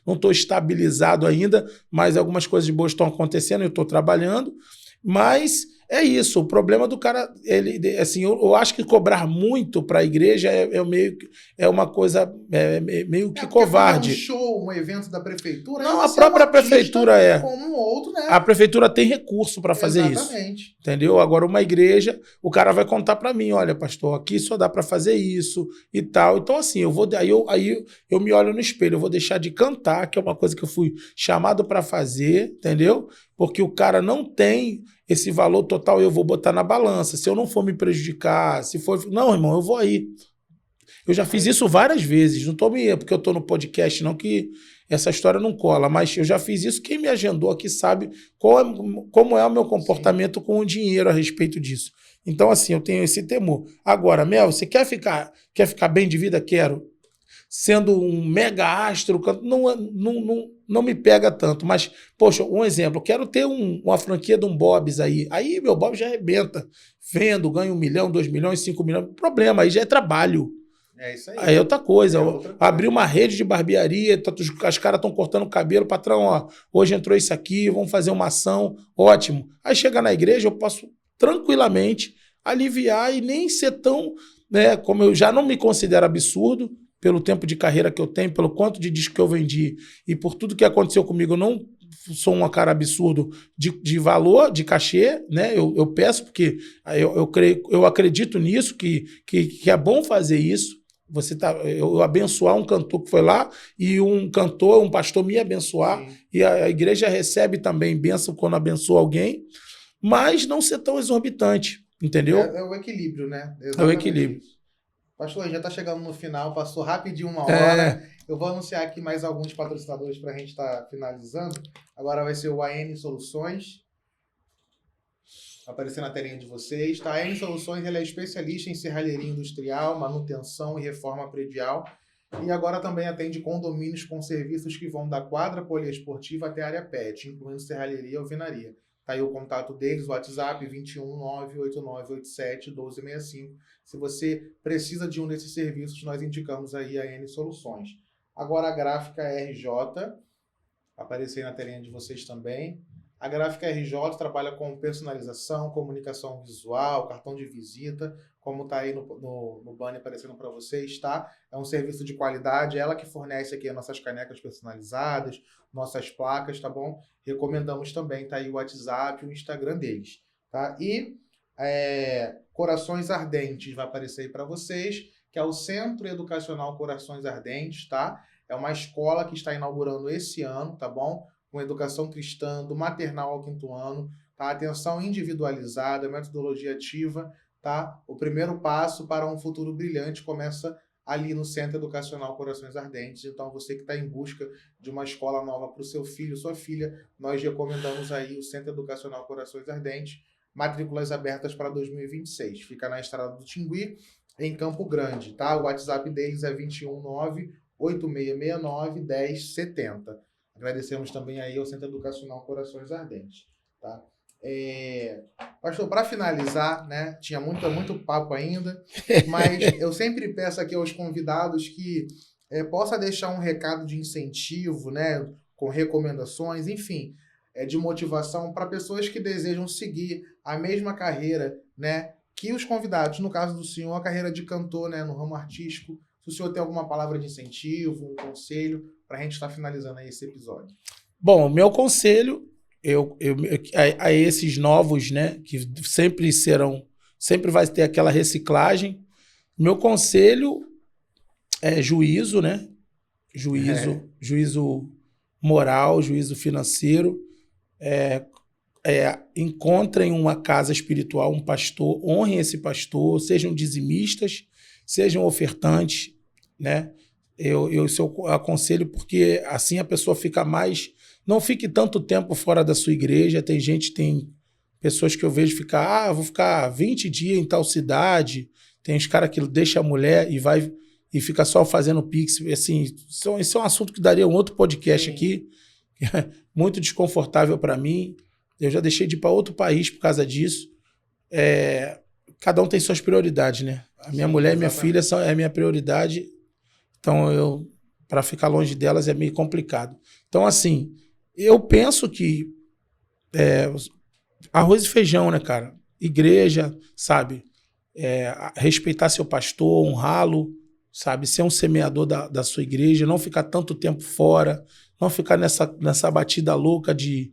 Não tô estabilizado ainda, mas algumas coisas boas estão acontecendo, eu estou trabalhando. Mas... é isso, o problema do cara, assim, eu acho que cobrar muito para a igreja é uma coisa meio que covarde. Um show, um evento da prefeitura... Não, a própria prefeitura como um outro, né? A prefeitura tem recurso para fazer isso. Entendeu? Agora, uma igreja, o cara vai contar para mim, olha, pastor, aqui só dá para fazer isso e tal. Então, assim, aí eu me olho no espelho, eu vou deixar de cantar, que é uma coisa que eu fui chamado para fazer, entendeu? Porque o cara não tem esse valor total, eu vou botar na balança. Se eu não for me prejudicar, se for... não, irmão, eu vou aí. Eu já fiz isso várias vezes, não tô porque eu tô no podcast, não, que essa história não cola, mas eu já fiz isso. Quem me agendou aqui sabe como é o meu comportamento com o dinheiro a respeito disso. Então, assim, eu tenho esse temor. Agora, Mel, você quer ficar bem de vida? Quero. Sendo um mega astro, não me pega tanto. Mas, poxa, um exemplo, eu quero ter uma franquia de um Bob's aí. Aí meu Bob já arrebenta. Vendo, ganho 1 milhão, 2 milhões, 5 milhões. Problema, aí já é trabalho. É isso aí. Aí é outra coisa. É outra coisa. Abrir uma rede de barbearia, os caras estão cortando o cabelo, patrão, ó, hoje entrou isso aqui, vamos fazer uma ação, ótimo. Aí chega na igreja, eu posso tranquilamente aliviar e nem ser tão, né, como eu já não me considero absurdo, pelo tempo de carreira que eu tenho, pelo quanto de disco que eu vendi e por tudo que aconteceu comigo, eu não sou um cara absurdo de valor, de cachê, né? Eu peço porque eu acredito nisso, que é bom fazer isso. Eu abençoar um cantor que foi lá e um cantor, um pastor me abençoar. Sim. E a igreja recebe também bênção quando abençoa alguém, mas não ser tão exorbitante, entendeu? É o equilíbrio, né? É o equilíbrio. Pastor, já está chegando no final, passou rapidinho 1 hora. Eu vou anunciar aqui mais alguns patrocinadores para a gente estar finalizando. Agora vai ser o AN Soluções. Aparecer na telinha de vocês. Tá? A AN Soluções ela é especialista em serralheria industrial, manutenção e reforma predial. E agora também atende condomínios com serviços que vão da quadra poliesportiva até a área pet, incluindo serralheria e alvenaria. Tá aí o contato deles, o WhatsApp 21989871265. Se você precisa de um desses serviços, nós indicamos aí a N Soluções. Agora a gráfica RJ, aparecer na telinha de vocês também. A gráfica RJ trabalha com personalização, comunicação visual, cartão de visita, como está aí no banner aparecendo para vocês, tá? É um serviço de qualidade, ela que fornece aqui as nossas canecas personalizadas, nossas placas, tá bom? Recomendamos também, tá aí o WhatsApp, o Instagram deles, tá? E Corações Ardentes vai aparecer aí para vocês, que é o Centro Educacional Corações Ardentes, tá? É uma escola que está inaugurando esse ano, tá bom? Com educação cristã, do maternal ao 5º ano, tá? Atenção individualizada, metodologia ativa, tá? O primeiro passo para um futuro brilhante começa ali no Centro Educacional Corações Ardentes. Então, você que está em busca de uma escola nova para o seu filho, sua filha, nós recomendamos aí o Centro Educacional Corações Ardentes, matrículas abertas para 2026. Fica na Estrada do Tingui, em Campo Grande, tá? O WhatsApp deles é 219-8669-1070. Agradecemos também aí ao Centro Educacional Corações Ardentes, tá? Pastor, para finalizar, né? Tinha muito papo ainda, mas eu sempre peço aqui aos convidados que possa deixar um recado de incentivo, né? Com recomendações, enfim, de motivação para pessoas que desejam seguir a mesma carreira, né? Que os convidados, no caso do senhor, a carreira de cantor, né? No ramo artístico. Se o senhor tem alguma palavra de incentivo, um conselho, para a gente estar finalizando aí esse episódio. Bom, o meu conselho a esses novos, né, que sempre vai ter aquela reciclagem, meu conselho é juízo, né? Juízo moral, juízo financeiro. Encontrem uma casa espiritual, um pastor, honrem esse pastor, sejam dizimistas, sejam ofertantes, né? Eu aconselho porque assim a pessoa fica mais... Não fique tanto tempo fora da sua igreja. Tem pessoas que eu vejo ficar, vou ficar 20 dias em tal cidade. Tem os caras que deixam a mulher e fica só fazendo pix. Assim, isso é um assunto que daria um outro podcast aqui. Muito desconfortável para mim. Eu já deixei de ir para outro país por causa disso. Cada um tem suas prioridades, né? A minha mulher e minha filha é a minha prioridade. Então, para ficar longe delas é meio complicado. Então, assim, eu penso que arroz e feijão, né, cara? Igreja, sabe? Respeitar seu pastor, honrá-lo, sabe? Ser um semeador da sua igreja, não ficar tanto tempo fora, não ficar nessa batida louca de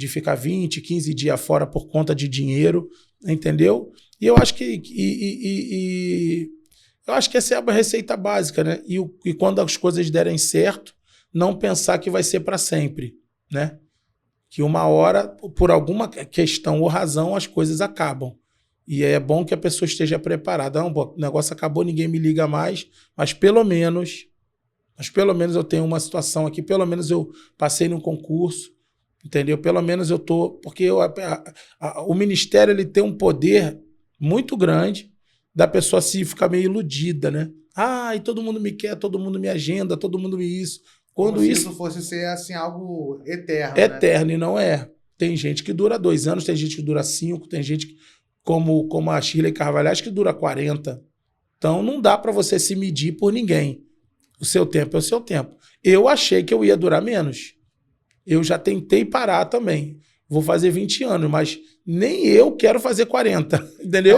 ficar 20, 15 dias fora por conta de dinheiro, entendeu? E eu acho que essa é a receita básica, né? E quando as coisas derem certo, não pensar que vai ser para sempre, né? Que uma hora, por alguma questão ou razão, as coisas acabam. E é bom que a pessoa esteja preparada. O negócio acabou, ninguém me liga mais, mas pelo menos eu tenho uma situação aqui, pelo menos eu passei num concurso, entendeu? Pelo menos eu tô... Porque o ministério ele tem um poder muito grande da pessoa se ficar meio iludida, né? E todo mundo me quer, todo mundo me agenda, todo mundo me isso. Quando se isso fosse ser assim, algo eterno. Eterno, né? E não é. Tem gente que dura 2 anos, tem gente que dura 5, tem gente como a Shirley Carvalhais que dura 40. Então, não dá para você se medir por ninguém. O seu tempo é o seu tempo. Eu achei que eu ia durar menos. Eu já tentei parar também. Vou fazer 20 anos, mas nem eu quero fazer 40, entendeu?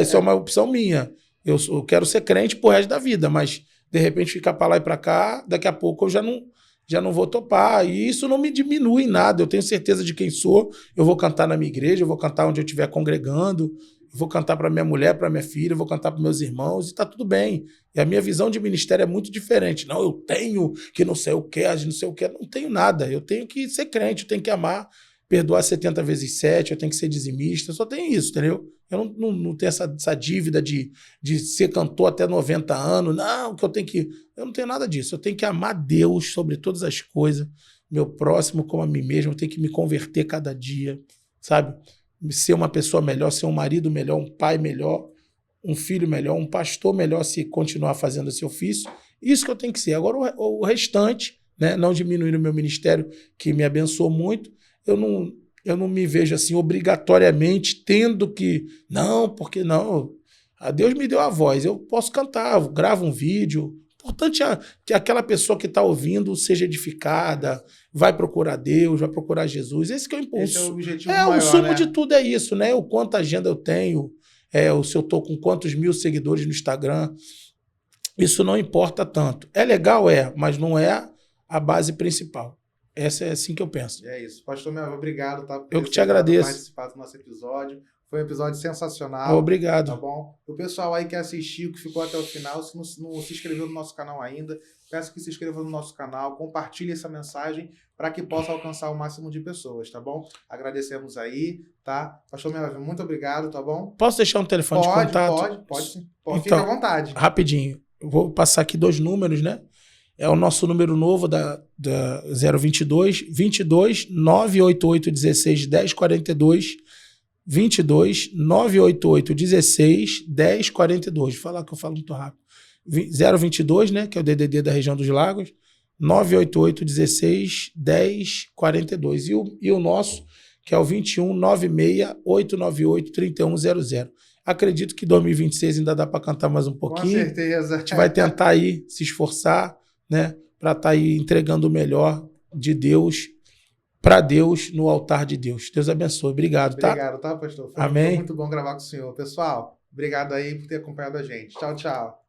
Isso é uma opção minha. Eu quero ser crente pro resto da vida, mas de repente ficar para lá e para cá, daqui a pouco eu já não vou topar. E isso não me diminui em nada. Eu tenho certeza de quem sou. Eu vou cantar na minha igreja, eu vou cantar onde eu estiver congregando, eu vou cantar para minha mulher, para minha filha, eu vou cantar para meus irmãos e tá tudo bem. E a minha visão de ministério é muito diferente. Não, eu tenho que não sei o que, não sei o que. Não tenho nada. Eu tenho que ser crente, eu tenho que amar, perdoar 70 vezes 7, eu tenho que ser dizimista. Eu só tenho isso, entendeu? Eu não tenho essa dívida de ser cantor até 90 anos. Não, que eu tenho que... Eu não tenho nada disso. Eu tenho que amar Deus sobre todas as coisas, meu próximo como a mim mesmo. Eu tenho que me converter cada dia, sabe? Ser uma pessoa melhor, ser um marido melhor, um pai melhor, um filho melhor, um pastor melhor se continuar fazendo esse ofício. Isso que eu tenho que ser. Agora, o restante, né, não diminuir o meu ministério, que me abençoou muito, eu não me vejo assim obrigatoriamente tendo que... Não, porque não. A Deus me deu a voz, eu posso cantar, eu gravo um vídeo. O importante é que aquela pessoa que está ouvindo seja edificada, vai procurar Deus, vai procurar Jesus. Esse que é o impulso. Esse é o objetivo maior, o sumo, né? De tudo é isso, né? O quanto agenda eu tenho, se eu estou com quantos mil seguidores no Instagram. Isso não importa tanto. É legal, mas não é a base principal. Essa é assim que eu penso. É isso. Pastor Melvin, obrigado, tá? Eu que te agradeço. Participar do nosso episódio. Foi um episódio sensacional. Obrigado. Tá bom? O pessoal aí que assistiu, que ficou até o final, se não se inscreveu no nosso canal ainda, peço que se inscreva no nosso canal, compartilhe essa mensagem para que possa alcançar o máximo de pessoas, tá bom? Agradecemos aí, tá? Pastor Melvin, muito obrigado, tá bom? Posso deixar um telefone de contato? Pode sim. Pode, então, fica à vontade. Rapidinho. Eu vou passar aqui 2 números, né? É o nosso número novo da 022 22 988 16 10 42 22 988 16 10 42. Vou falar que eu falo muito rápido. 022, né? Que é o DDD da região dos Lagos. 988 16 10 42. E o nosso, que é o 21 96 898 3100. Acredito que 2026 ainda dá para cantar mais um pouquinho. Com certeza. A gente vai tentar aí se esforçar, né, para estar aí entregando o melhor de Deus para Deus no altar de Deus. Deus abençoe. Obrigado, tá? Obrigado, tá, pastor? Foi Amém. muito bom gravar com o senhor. Pessoal, obrigado aí por ter acompanhado a gente. Tchau, tchau.